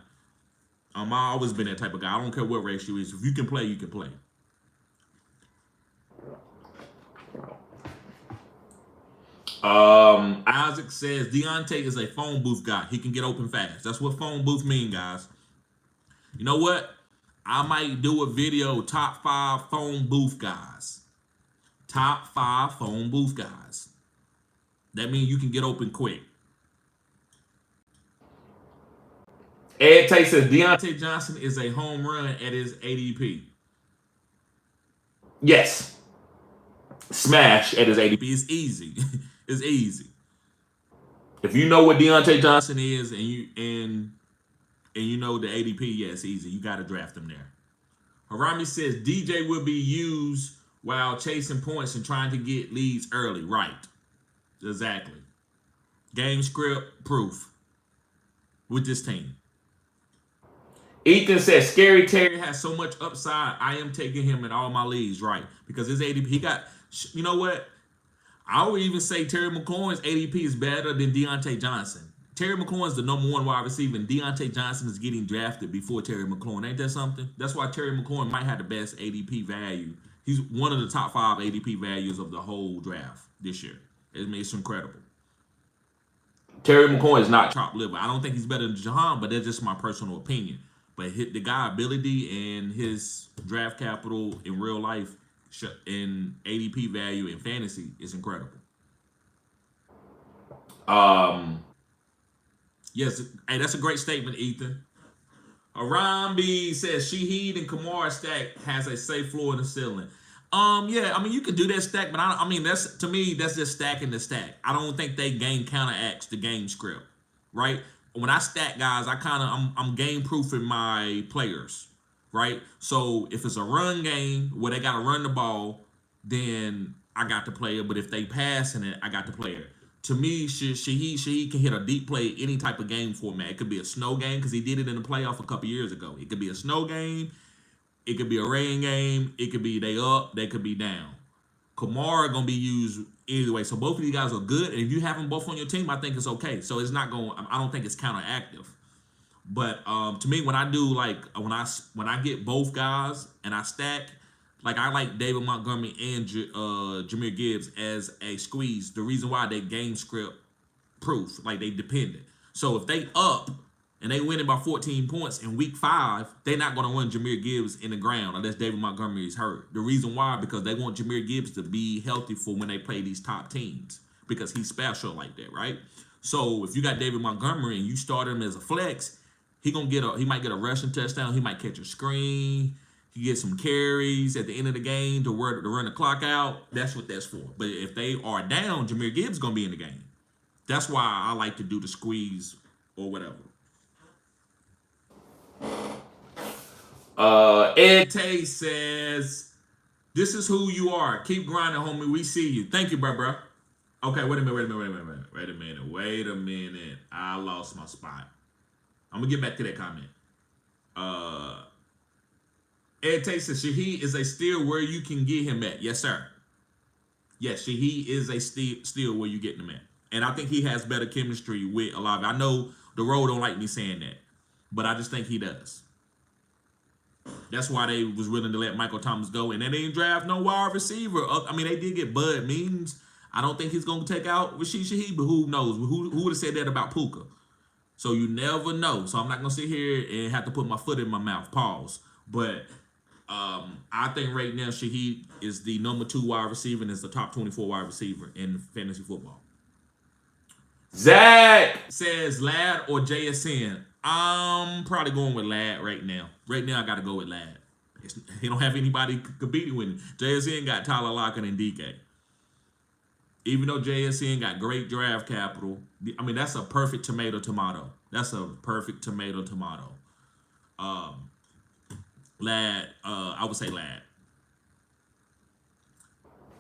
I've always been that type of guy. I don't care what race you is. If you can play, you can play. Isaac says Deontay is a phone booth guy. He can get open fast. That's what phone booth mean, guys. You know what? I might do a video, top 5 phone booth guys. Top 5 phone booth guys. That means you can get open quick. Ed Tate says Deontay Johnson is a home run at his ADP. Yes. Smash at his ADP. It's easy. It's easy. If you know what Deontay Johnson is and you know the ADP, yeah, it's easy. You got to draft him there. Harami says DJ will be used while chasing points and trying to get leads early. Right. Exactly. Game script proof with this team. Ethan says Scary Terry has so much upside. I am taking him in all my leagues. Right. Because his ADP, he got, you know what? I would even say Terry McLaurin's ADP is better than Deontay Johnson. Terry McLaurin is the #1 wide receiver, and Deontay Johnson is getting drafted before Terry McLaurin. Ain't that something? That's why Terry McLaurin might have the best ADP value. He's one of the top 5 ADP values of the whole draft this year. It's incredible. Terry McLaurin is not top liver. I don't think he's better than Jahan, but that's just my personal opinion. But the guy ability and his draft capital in real life in ADP value in fantasy is incredible. Yes, hey, that's a great statement, Ethan. Arambi says Shaheed and Kamara stack has a safe floor in the ceiling. Yeah, I mean you could do that stack, but I mean to me that's just stacking the stack. I don't think they game counteracts the game script, right? when I stack guys, I'm game proofing my players, right? So if it's a run game where they gotta run the ball, then I got the player. But if they passing it, I got the player. To me, Shaheed can hit a deep play any type of game format. It could be a snow game because he did it in the playoff a couple years ago. It could be a snow game. It could be a rain game. It could be they up. They could be down. Kamara gonna be used either way. So both of these guys are good. And if you have them both on your team, I think it's okay. So it's not going. I don't think it's counteractive. But to me, when I do like when I get both guys and I stack, like I like David Montgomery and Jahmyr Gibbs as a squeeze. The reason why they game script proof, like they dependent. So if they up and they winning by 14 points in week 5, they're not going to run Jahmyr Gibbs in the ground unless David Montgomery is hurt. The reason why, because they want Jahmyr Gibbs to be healthy for when they play these top teams because he's special like that, right? So if you got David Montgomery and you start him as a flex, he might get a rushing touchdown. He might catch a screen. He gets some carries at the end of the game to run the clock out. That's what that's for. But if they are down, Jahmyr Gibbs is going to be in the game. That's why I like to do the squeeze or whatever. Ed Tay says, "This is who you are. Keep grinding, homie. We see you. Thank you, bro. Okay, wait a minute. I lost my spot. I'm gonna get back to that comment. Ed Tay says, Shaheed is a steal where you can get him at. Yes, sir. Yes, Shaheed is a steal where you get him at. And I think he has better chemistry with Olave. I know the road don't like me saying that, but I just think he does. That's why they was willing to let Michael Thomas go, and they didn't draft no wide receiver. I mean, they did get Bud Means. I don't think he's going to take out Rashid Shaheed, but who knows? Who would have said that about Puka? So you never know. So I'm not going to sit here and have to put my foot in my mouth. Pause. But I think right now Shaheed is the number 2 wide receiver and is the top 24 wide receiver in fantasy football. Zach says Lad or JSN. I'm probably going with Lad right now. Right now, I got to go with Lad. He don't have anybody competing with him. JSN got Tyler Lockett and DK. Even though JSN got great draft capital, I mean, that's a perfect tomato. That's a perfect tomato. Lad, I would say Lad.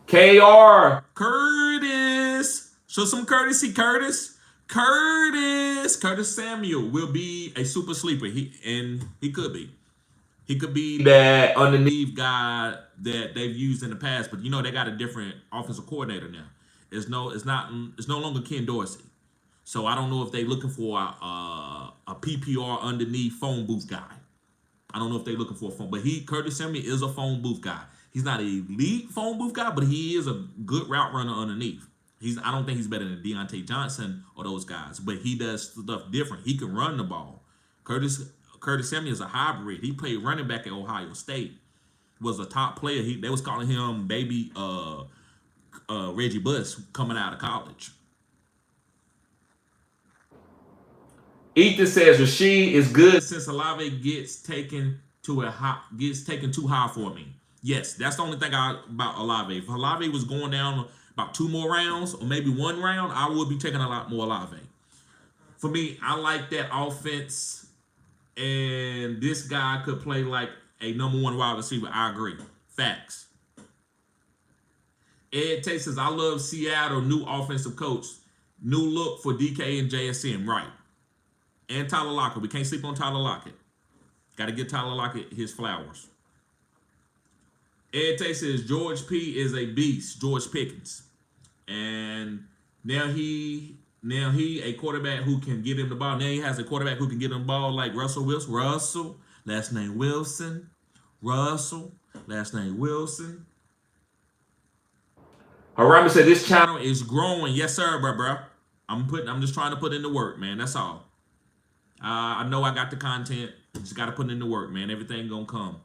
KR Curtis. Show some courtesy, Curtis. Curtis Samuel will be a super sleeper. He could be. He could be that underneath guy that they've used in the past, but you know they got a different offensive coordinator now. It's no longer Ken Dorsey. So I don't know if they're looking for a PPR underneath phone booth guy. I don't know if they're looking for a phone, but Curtis Samuel is a phone booth guy. He's not an elite phone booth guy, but he is a good route runner underneath. I don't think he's better than Deontay Johnson or those guys, but he does stuff different. He can run the ball. Curtis Samuel is a hybrid. He played running back at Ohio State. Was a top player. They was calling him baby Reggie Bush coming out of college. Ethan says Rashid is good since Olave gets taken too high for me. Yes, that's the only thing about Olave. If Olave was going down about 2 more rounds or maybe 1 round, I would be taking a lot more Olave. For me, I like that offense, and this guy could play like a number 1 wide receiver. I agree. Facts. Ed Tate says, I love Seattle, new offensive coach. New look for DK and JSN. Right. And Tyler Lockett. We can't sleep on Tyler Lockett. Got to get Tyler Lockett his flowers. Ed Tate says George P is a beast, George Pickens. And now he a quarterback who can get him the ball. Now he has a quarterback who can get him the ball like Russell Wilson. Russell, last name Wilson. Russell, last name Wilson. Harami said this channel is growing. Yes, sir, bro. I'm just trying to put in the work, man. That's all. I know I got the content. Just got to put in the work, man. Everything gonna come.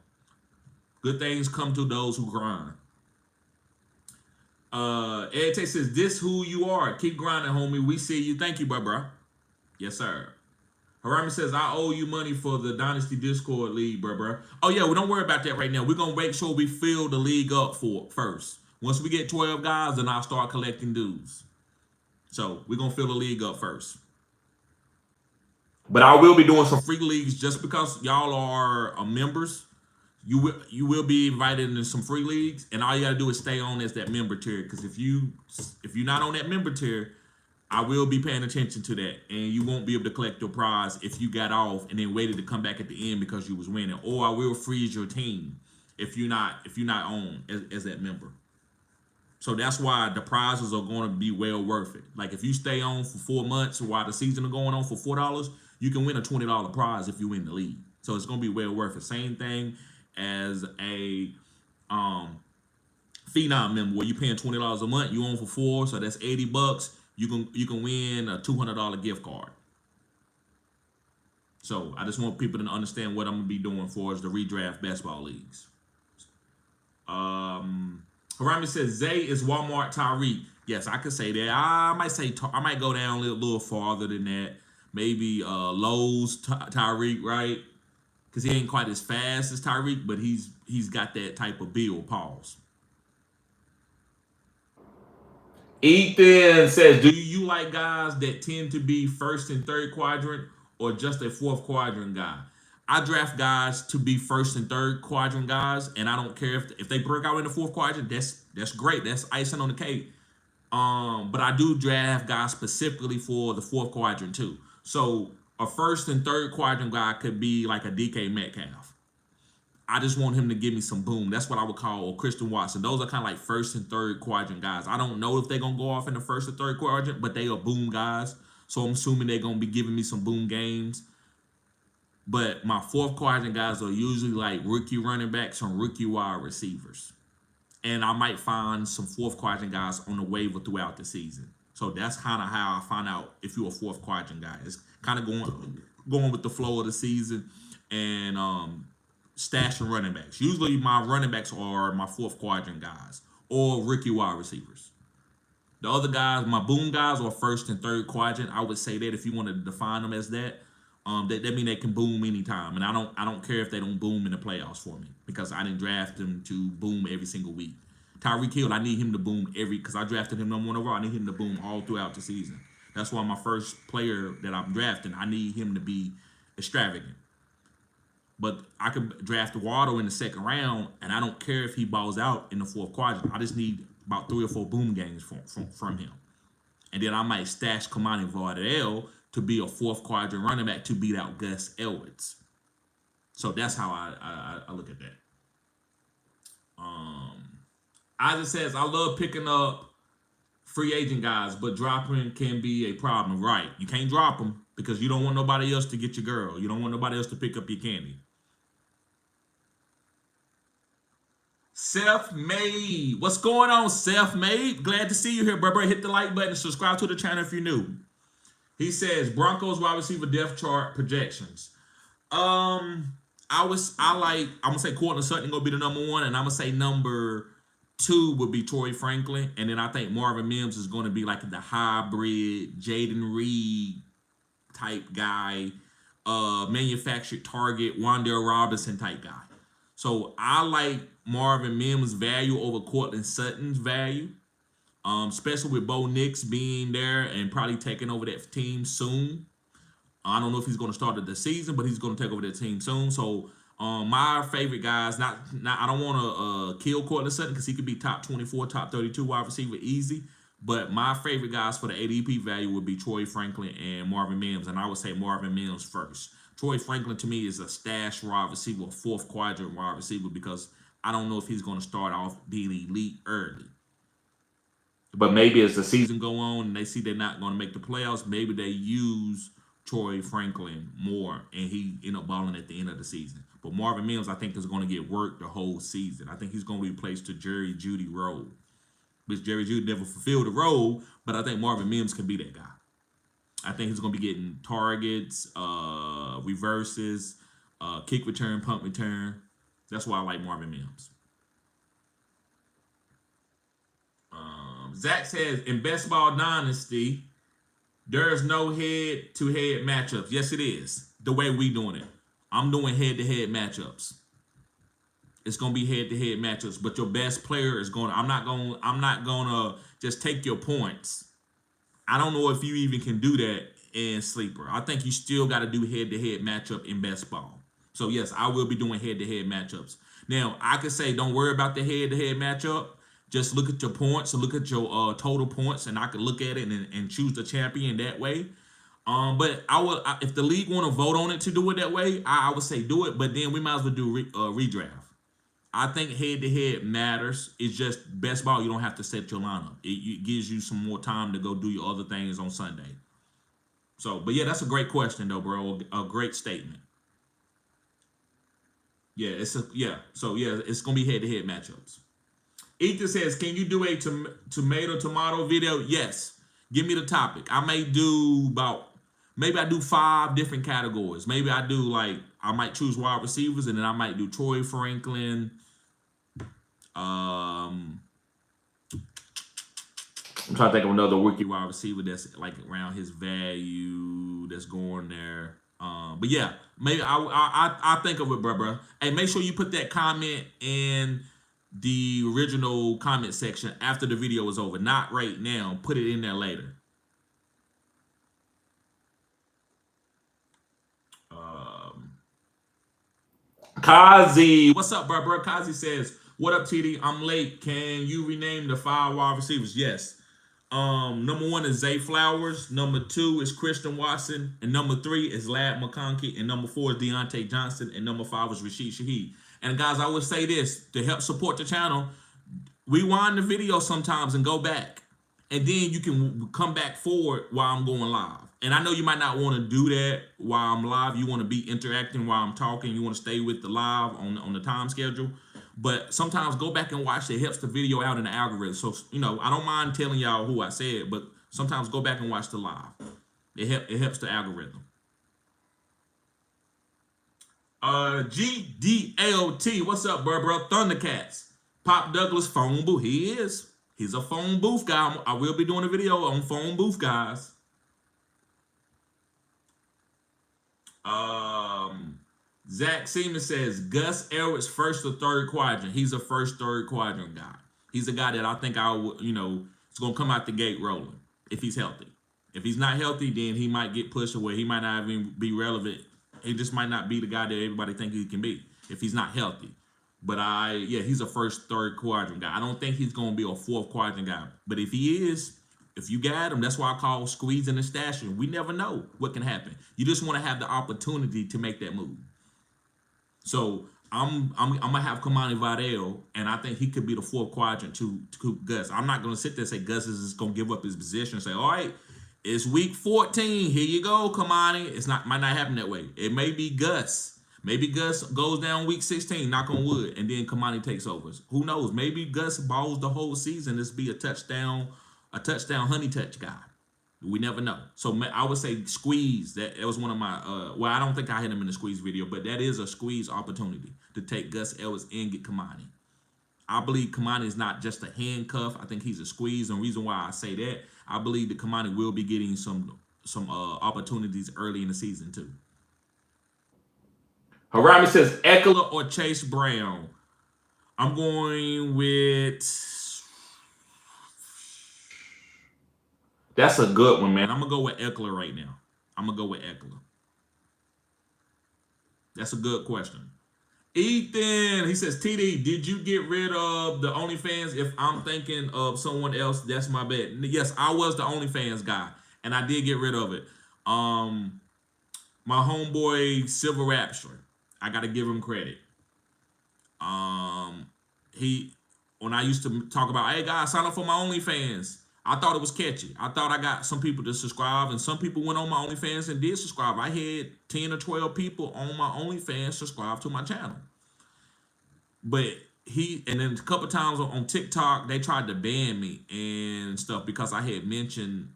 Good things come to those who grind. Ed Tate says, this who you are. Keep grinding, homie. We see you. Thank you, bro. Yes, sir. Harami says, I owe you money for the Dynasty Discord League, bro. Oh, yeah, well, don't worry about that right now. We're going to make sure we fill the league up first. Once we get 12 guys, then I'll start collecting dues. So we're going to fill the league up first. But I will be doing some free leagues just because y'all are members. You will be invited into some free leagues, and all you gotta do is stay on as that member tier. Because if you're not on that member tier, I will be paying attention to that, and you won't be able to collect your prize if you got off and then waited to come back at the end because you was winning. Or I will freeze your team if you're not on as that member. So that's why the prizes are going to be well worth it. Like if you stay on for 4 months while the season is going on for $4, you can win a $20 prize if you win the league. So it's going to be well worth it. Same thing as a Phenom member where you're paying $20 a month. You on for 4, so that's $80. You can win a $200 gift card. So I just want people to understand what I'm gonna be doing for us the redraft basketball leagues. Harami says Zay is Walmart Tyreek. Yes, I could say that. I might go down a little farther than that. Maybe Lowe's Tyreek, right? Because he ain't quite as fast as Tyreek, but he's got that type of build. Pause. Ethan says, do you like guys that tend to be first and third quadrant or just a fourth quadrant guy? I draft guys to be first and third quadrant guys, and I don't care if they break out in the fourth quadrant. That's great. That's icing on the cake. But I do draft guys specifically for the fourth quadrant too. So a first and third quadrant guy could be like a DK Metcalf. I just want him to give me some boom. That's what I would call Christian Watson. Those are kind of like first and third quadrant guys. I don't know if they're going to go off in the first or third quadrant, but they are boom guys. So I'm assuming they're going to be giving me some boom games. But my fourth quadrant guys are usually like rookie running backs and rookie wide receivers. And I might find some fourth quadrant guys on the waiver throughout the season. So that's kind of how I find out if you're a fourth quadrant guy. It's kind of going with the flow of the season and stashing running backs. Usually my running backs are my fourth quadrant guys or rookie wide receivers. The other guys, my boom guys, are first and third quadrant. I would say that if you want to define them as that. That mean they can boom anytime, and I don't care if they don't boom in the playoffs for me because I didn't draft them to boom every single week. Tyreek Hill, I need him to boom because I drafted him number 1 overall. I need him to boom all throughout the season. That's why my first player that I'm drafting, I need him to be extravagant. But I could draft Waddle in the second round, and I don't care if he balls out in the fourth quadrant. I just need about 3 or 4 boom games from him, and then I might stash Kamani Vardell to be a fourth quadrant running back to beat out Gus Edwards. So that's how I look at that. Isaac says, I love picking up free agent guys, but dropping can be a problem. Right. You can't drop them because you don't want nobody else to get your girl. You don't want nobody else to pick up your candy. Self-made. What's going on, Self-made? Glad to see you here, bro. Hit the like button and subscribe to the channel if you're new. He says Broncos wide receiver depth chart projections. I'm gonna say Courtland Sutton gonna be the number 1, and I'm gonna say number 2 would be Troy Franklin, and then I think Marvin Mims is gonna be like the hybrid Jaden Reed type guy, manufactured target Wan'Dale Robinson type guy. So I like Marvin Mims' value over Courtland Sutton's value. Especially with Bo Nix being there and probably taking over that team soon. I don't know if he's going to start the season, but he's going to take over that team soon. So my favorite guys, not I don't want to kill Courtland Sutton because he could be top 24, top 32 wide receiver easy. But my favorite guys for the ADP value would be Troy Franklin and Marvin Mims, and I would say Marvin Mims first. Troy Franklin to me is a stash wide receiver, a fourth quadrant wide receiver because I don't know if he's going to start off being elite early. But maybe as the season go on and they see they're not going to make the playoffs, maybe they use Troy Franklin more and he end up balling at the end of the season. But Marvin Mims, I think, is going to get work the whole season. I think he's going to replace the Jerry Jeudy role, which Jerry Jeudy never fulfilled the role, but I think Marvin Mims can be that guy. I think he's going to be getting targets, reverses, kick return, punt return. That's why I like Marvin Mims. Zach says, in Best Ball Dynasty, there's no head-to-head matchups. Yes, it is. The way we doing it. I'm doing head-to-head matchups. It's gonna be head-to-head matchups, but your best player is going. I'm not gonna just take your points. I don't know if you even can do that and sleeper. I think you still got to do head-to-head matchup in best ball. So yes, I will be doing head-to-head matchups. Now I could say don't worry about the head-to-head matchup. Just look at your points, or look at your total points, and I could look at it and choose the champion that way. But if the league want to vote on it to do it that way, I would say do it. But then we might as well do redraft. I think head-to-head matters. It's just best ball. You don't have to set your lineup. It gives you some more time to go do your other things on Sunday. So, but yeah, that's a great question though, bro. A great statement. Yeah, So yeah, it's gonna be head-to-head matchups. Ethan says, "Can you do a tomato video?" Yes. Give me the topic. I may do maybe I do 5 different categories. Maybe I do I might choose wide receivers, and then I might do Troy Franklin. I'm trying to think of another rookie wide receiver that's like around his value that's going there. But yeah, maybe I think of it, bro. Hey, make sure you put that comment in the original comment section after the video is over. Not right now. Put it in there later. Kazi, what's up, bro? Kazi says, "What up, TD? I'm late. Can you rename the 5 wide receivers?" Yes. Number 1 is Zay Flowers. Number 2 is Christian Watson. And number 3 is Lad McConkey. And number 4 is Deontay Johnson. And number 5 is Rashid Shaheed. And guys, I would say this to help support the channel: rewind the video sometimes and go back, and then you can come back forward while I'm going live. And I know you might not want to do that while I'm live. You want to be interacting while I'm talking. You want to stay with the live on the time schedule. But sometimes go back and watch. It helps the video out in the algorithm. So, I don't mind telling y'all who I said, but sometimes go back and watch the live. It helps the algorithm. GDLT, what's up, bro? Thundercats. Pop Douglas phone booth. He is. He's a phone booth guy. I will be doing a video on phone booth guys. Zach Seaman says Gus Edwards first or third quadrant. He's a first, third quadrant guy. He's a guy that I think it's gonna come out the gate rolling if he's healthy. If he's not healthy, then he might get pushed away. He might not even be relevant. He just might not be the guy that everybody think he can be if he's not healthy. But he's a first, third quadrant guy. I don't think he's gonna be a 4th quadrant guy. But if he is, if you got him, that's why I call squeezing and stashing. We never know what can happen. You just want to have the opportunity to make that move. So I'm gonna have Kamani Vidal, and I think he could be the 4th quadrant to Gus. I'm not gonna sit there and say Gus is just gonna give up his position and say, all right, it's week 14. Here you go, Kamani. Might not happen that way. It may be Gus. Maybe Gus goes down week 16, knock on wood, and then Kamani takes over. Who knows? Maybe Gus balls the whole season. This be a touchdown honey touch guy. We never know. So I would say squeeze. That was one of my, I don't think I had him in the squeeze video, but that is a squeeze opportunity to take Gus Edwards and get Kamani. I believe Kamani is not just a handcuff. I think he's a squeeze. And the reason why I say that, I believe that Kamani will be getting some opportunities early in the season too. Harami says Eckler or Chase Brown. I'm going with... That's a good one, man. I'm going to go with Eckler right now. That's a good question. Ethan, he says, TD, did you get rid of the OnlyFans? If I'm thinking of someone else, that's my bad. Yes, I was the OnlyFans guy, and I did get rid of it. My homeboy, Silver Rapture, I got to give him credit. When I used to talk about, hey, guys, sign up for my OnlyFans, I thought it was catchy. I thought I got some people to subscribe, and some people went on my OnlyFans and did subscribe. I had 10 or 12 people on my OnlyFans subscribe to my channel. But and then a couple times on TikTok, they tried to ban me and stuff because I had mentioned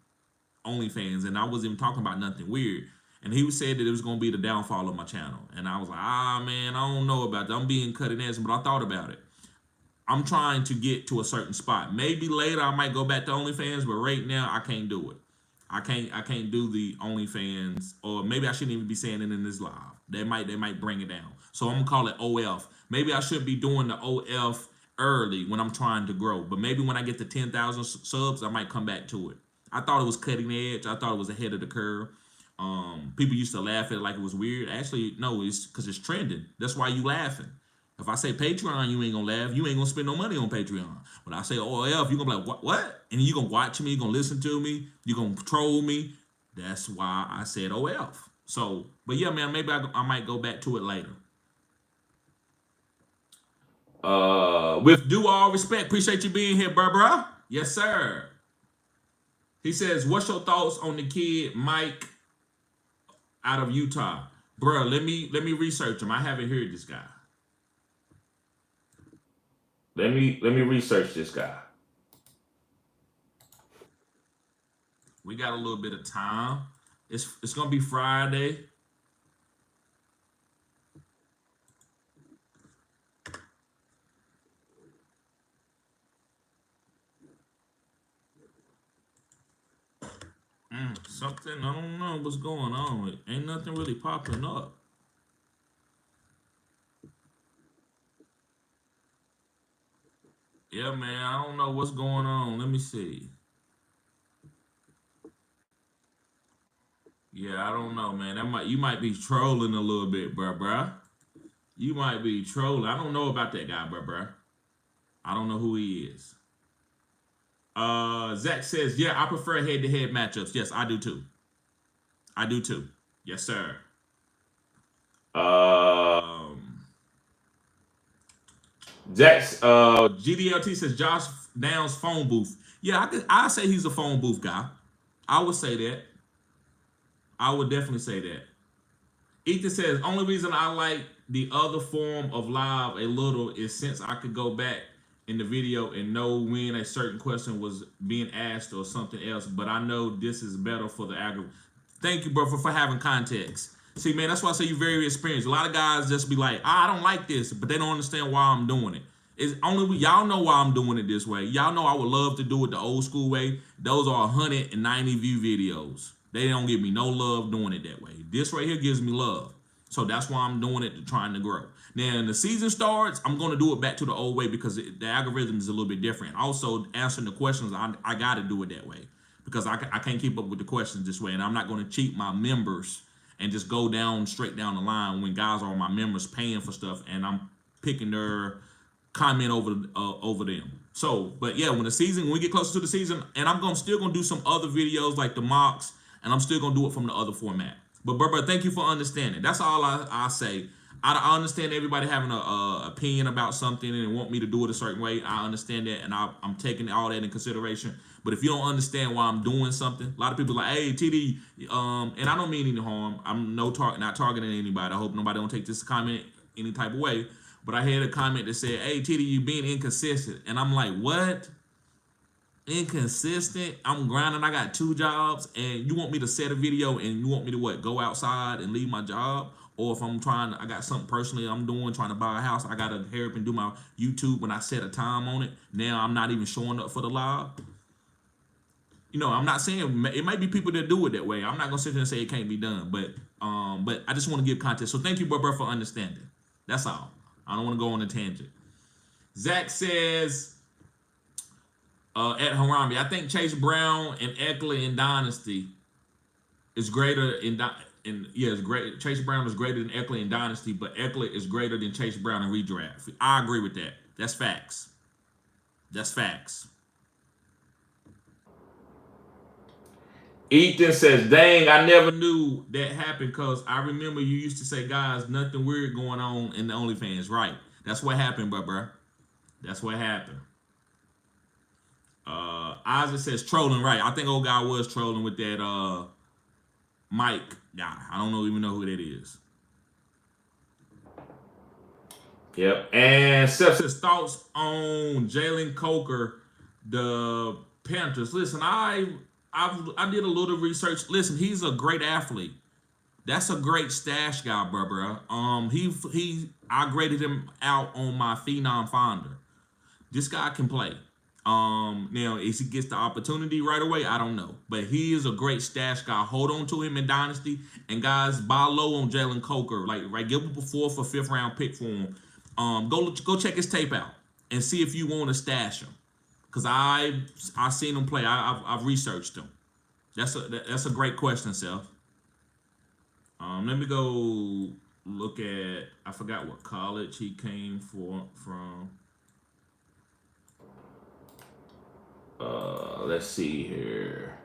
OnlyFans, and I wasn't even talking about nothing weird. And he said that it was going to be the downfall of my channel. And I was like, man, I don't know about that. I'm being cutting edge, but I thought about it. I'm trying to get to a certain spot. Maybe later I might go back to OnlyFans, but right now I can't do it. I can't do the OnlyFans, or maybe I shouldn't even be saying it in this live. They might bring it down. So I'm gonna call it OF. Maybe I should be doing the OF early when I'm trying to grow. But maybe when I get to 10,000 subs, I might come back to it. I thought it was cutting edge. I thought it was ahead of the curve. People used to laugh at it like it was weird. Actually, no, it's because it's trending. That's why you laughing. If I say Patreon, you ain't gonna laugh. You ain't gonna spend no money on Patreon. When I say OLF, you gonna be like, what? And you gonna watch me, you gonna listen to me, you gonna troll me. That's why I said OLF. So, but yeah, man, maybe I might go back to it later. With due all respect, appreciate you being here, bruh. Yes, sir. He says, what's your thoughts on the kid Mike out of Utah? Bruh, let me research him. I haven't heard this guy. Let me research this guy. We got a little bit of time. It's gonna be Friday. Something, I don't know what's going on. Ain't nothing really popping up. Yeah, man, I don't know what's going on. Let me see. Yeah, I don't know, man. You might be trolling a little bit, bruh. You might be trolling. I don't know about that guy, bruh. I don't know who he is. Zach says, yeah, I prefer head-to-head matchups. Yes, I do too. I do too. Yes, sir. Zach's GDLT says Josh Downs phone booth. Yeah, I say he's a phone booth guy. I would say that. I would definitely say that. Ethan says, only reason I like the other form of live a little is since I could go back in the video and know when a certain question was being asked or something else, but I know this is better for the algorithm. Thank you, bro, for having context. See, man, that's why I say you're very experienced. A lot of guys just be like, I don't like this, but they don't understand why I'm doing it. It's only y'all know why I'm doing it this way. Y'all know I would love to do it the old school way. Those are 190 view videos. They don't give me no love doing it that way. This right here gives me love. So that's why I'm doing it, trying to grow. Now, when the season starts, I'm going to do it back to the old way because the algorithm is a little bit different. Also, answering the questions, I got to do it that way because I can't keep up with the questions this way. And I'm not going to cheat my members and just go straight down the line when guys are my members paying for stuff and I'm picking their comment over them. So, but yeah, when we get closer to the season, and I'm still gonna do some other videos like the mocks, and I'm still gonna do it from the other format. But thank you for understanding. That's all I say. I understand everybody having a opinion about something and want me to do it a certain way. I understand that, and I'm taking all that in consideration. But if you don't understand why I'm doing something, a lot of people are like, hey, TD, and I don't mean any harm. I'm not targeting anybody. I hope nobody don't take this comment any type of way. But I had a comment that said, hey, TD, you being inconsistent. And I'm like, what? Inconsistent? I'm grinding. I got 2 jobs. And you want me to set a video and you want me to what? Go outside and leave my job? Or if I got something personally I'm doing, trying to buy a house, I got to hurry up and do my YouTube when I set a time on it. Now I'm not even showing up for the live. You know, I'm not saying it might be people that do it that way. I'm not gonna sit there and say it can't be done, but I just want to give context. So thank you, bro, for understanding. That's all. I don't want to go on a tangent. Zach says at Harambe, I think Chase Brown and Eckler in Dynasty is greater it's great. Chase Brown is greater than Eckler in Dynasty, but Eckler is greater than Chase Brown in redraft. I agree with that. That's facts. That's facts. Ethan says, dang, I never knew that happened because I remember you used to say, guys, nothing weird going on in the OnlyFans. Right. That's what happened, bro. That's what happened. Isaac says trolling, right. I think old guy was trolling with that Mike guy. I don't even know who that is. Yep. And Seth says thoughts on Jalen Coker, the Panthers. Listen, I did a little research. Listen, he's a great athlete. That's a great stash guy, bro. I graded him out on my Phenom Finder. This guy can play. Now, if he gets the opportunity right away, I don't know. But he is a great stash guy. Hold on to him in Dynasty. And guys, buy low on Jalen Coker. Give him a 4th or 5th round pick for him. Go check his tape out and see if you want to stash him. Because I've seen him play. I've researched him. That's a great question, Seth. Let me go look at. I forgot what college he came from. Let's see here.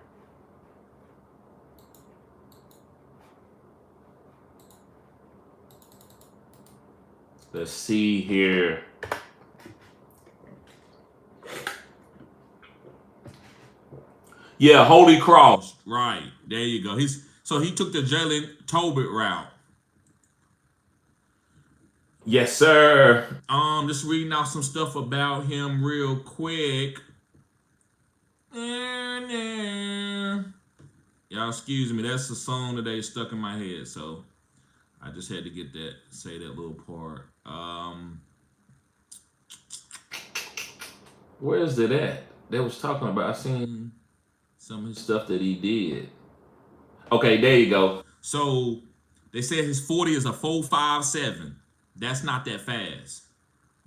Let's see here. Yeah, Holy Cross. Right. There you go. He took the Jalen Tobit route. Yes, sir. Just reading out some stuff about him real quick. Y'all excuse me, that's a song that they stuck in my head, so I just had to get that, say that little part. Where is it at? They was talking about, I seen some of his stuff that he did. Okay, there you go. So they said his 40 is a 4.57. That's not that fast.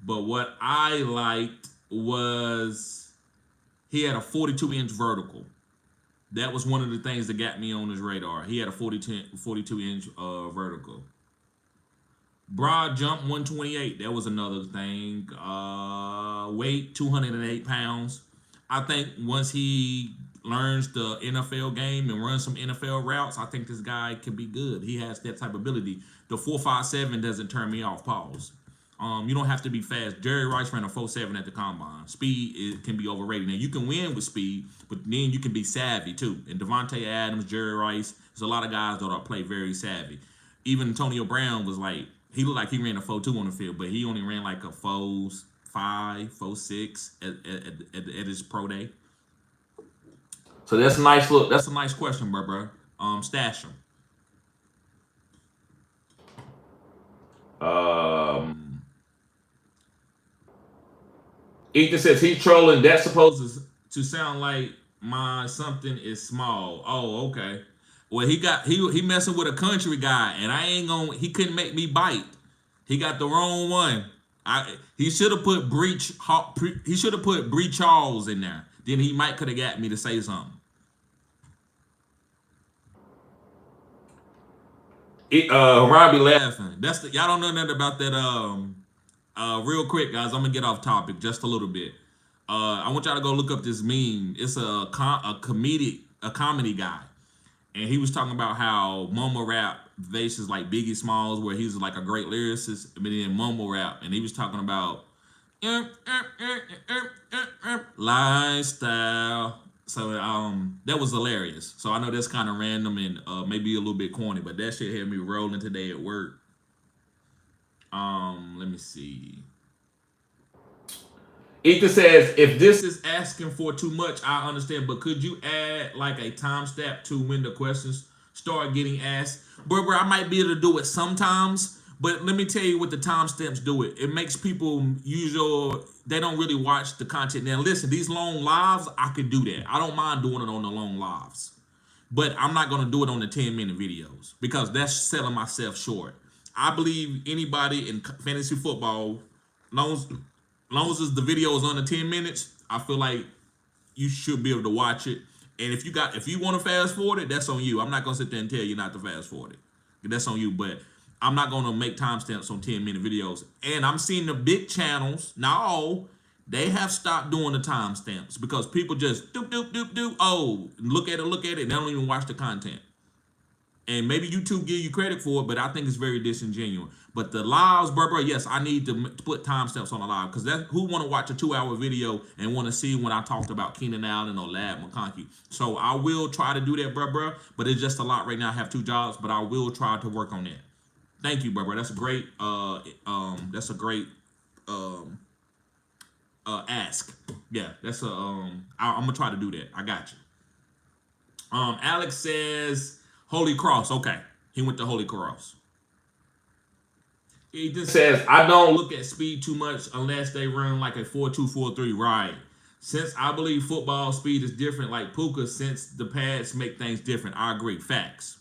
But what I liked was he had a 42-inch vertical. That was one of the things that got me on his radar. He had a 42-inch vertical. Broad jump 128. That was another thing. Weight 208 pounds. I think once he learns the NFL game and runs some NFL routes, I think this guy can be good. He has that type of ability. The 4.57 doesn't turn me off. Pause. You don't have to be fast. Jerry Rice ran a 4.7 at the combine. Speed can be overrated. Now, you can win with speed, but then you can be savvy, too. And Devontae Adams, Jerry Rice, there's a lot of guys that play very savvy. Even Antonio Brown was like, he looked like he ran a 4.2 on the field, but he only ran like a 4.5, 4.6 at his pro day. So that's a nice look. That's a nice question, bro. Stash him. Ethan says he's trolling. That's supposed to sound like my something is small. Oh, okay. Well, he messing with a country guy, and I ain't gonna. He couldn't make me bite. He got the wrong one. He should have put Breach. He should have put Bree Charles in there. Then he might could have got me to say something. Robbie laughing. Y'all don't know nothing about that. Real quick, guys, I'm gonna get off topic just a little bit. I want y'all to go look up this meme. It's a comedy guy, and he was talking about how mumble rap versus like Biggie Smalls, where he's like a great lyricist, but then mumble rap, and he was talking about lifestyle. So that was hilarious. So I know that's kind of random and maybe a little bit corny, but that shit had me rolling today at work. Let me see. Ethan says, if this is asking for too much, I understand, but could you add like a timestamp to when the questions start getting asked? Bro, I might be able to do it sometimes, but let me tell you what the timestamps do it. It makes people they don't really watch the content. Now listen, these long lives, I could do that. I don't mind doing it on the long lives, but I'm not going to do it on the 10-minute videos because that's selling myself short. I believe anybody in fantasy football, long as the video is under 10 minutes, I feel like you should be able to watch it. And if you want to fast forward it, that's on you. I'm not gonna sit there and tell you not to fast forward it. That's on you. But I'm not gonna make timestamps on 10-minute videos. And I'm seeing the big channels now. They have stopped doing the timestamps because people just doop. Oh, look at it, and they don't even watch the content. And maybe YouTube give you credit for it, but I think it's very disingenuous. But the lives, bro, yes, I need to put timestamps on the live because who want to watch a 2-hour video and want to see when I talked about Keenan Allen or Lab McConkey. So I will try to do that, bro. But it's just a lot right now. I have 2 jobs, but I will try to work on that. Thank you, bro. That's a great. That's a great. Ask. Yeah, that's a. I'm gonna try to do that. I got you. Alex says. Holy Cross. Okay. He went to Holy Cross. He just says, I don't look at speed too much unless they run like a 4.2, 4.3. Right. Since I believe football speed is different like Puka, since the pads make things different. I agree. Facts.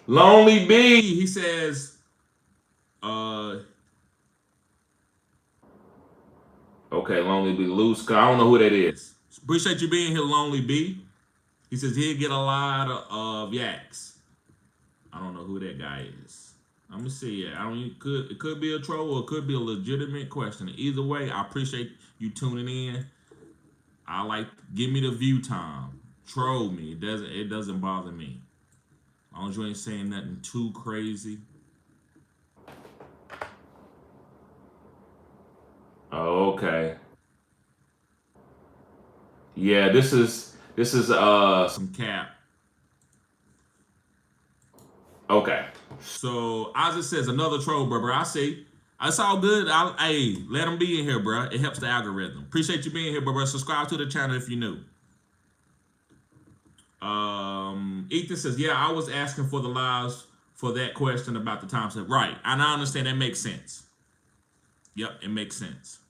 Lonely B, he says, okay, Lonely B, loose. I don't know who that is. Appreciate you being here, Lonely B. He says he'll get a lot of yaks. I don't know who that guy is. I'm gonna see it. I don't. It could be a troll or it could be a legitimate question. Either way, I appreciate you tuning in. I like give me the view time. Troll me. It doesn't bother me. As long as you ain't saying nothing too crazy. Oh, okay. Yeah, this is some cap. Okay. So Isaac says another troll, bro. I see. It's all good. Hey, let them be in here, bro. It helps the algorithm. Appreciate you being here, bro. Subscribe to the channel if you're new. Ethan says, yeah, I was asking for the lives for that question about the time slip. Right. And I understand that makes sense. Yep, it makes sense.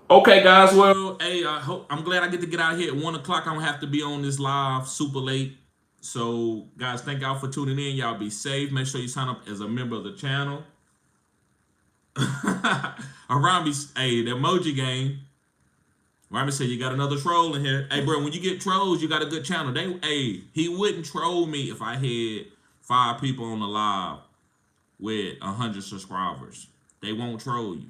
Okay, guys. Well, hey, I'm glad I get to get out here at 1 o'clock. I don't have to be on this live super late. So, guys, thank y'all for tuning in. Y'all be safe. Make sure you sign up as a member of the channel. Around me, hey, the emoji game. Rami said you got another troll in here. Hey, bro, when you get trolls, you got a good channel. He wouldn't troll me if I had 5 people on the live with 100 subscribers. They won't troll you.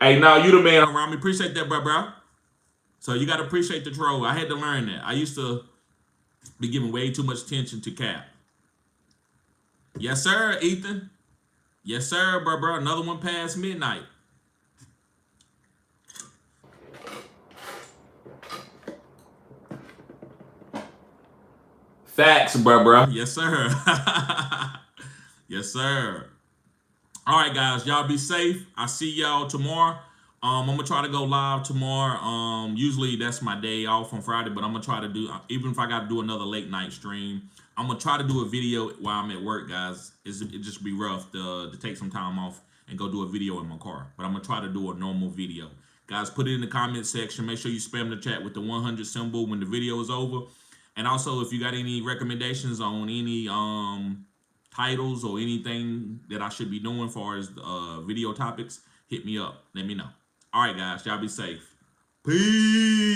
Hey, now you the man, Rami. Appreciate that, bro. So you got to appreciate the troll. I had to learn that. I used to be giving way too much attention to Cap. Yes, sir, Ethan. Yes, sir, bro. Another one past midnight. Facts, bro. Yes, sir. Yes, sir. All right, guys. Y'all be safe. I see y'all tomorrow. I'm gonna try to go live tomorrow. Usually that's my day off on Friday, but I'm gonna try to do, even if I gotta do another late night stream, I'm gonna try to do a video while I'm at work, guys. It just be rough to take some time off and go do a video in my car. But I'm gonna try to do a normal video. Guys, put it in the comment section. Make sure you spam the chat with the 100 symbol when the video is over. And also, if you got any recommendations on any titles or anything that I should be doing as far as video topics, hit me up. Let me know. All right, guys. Y'all be safe. Peace.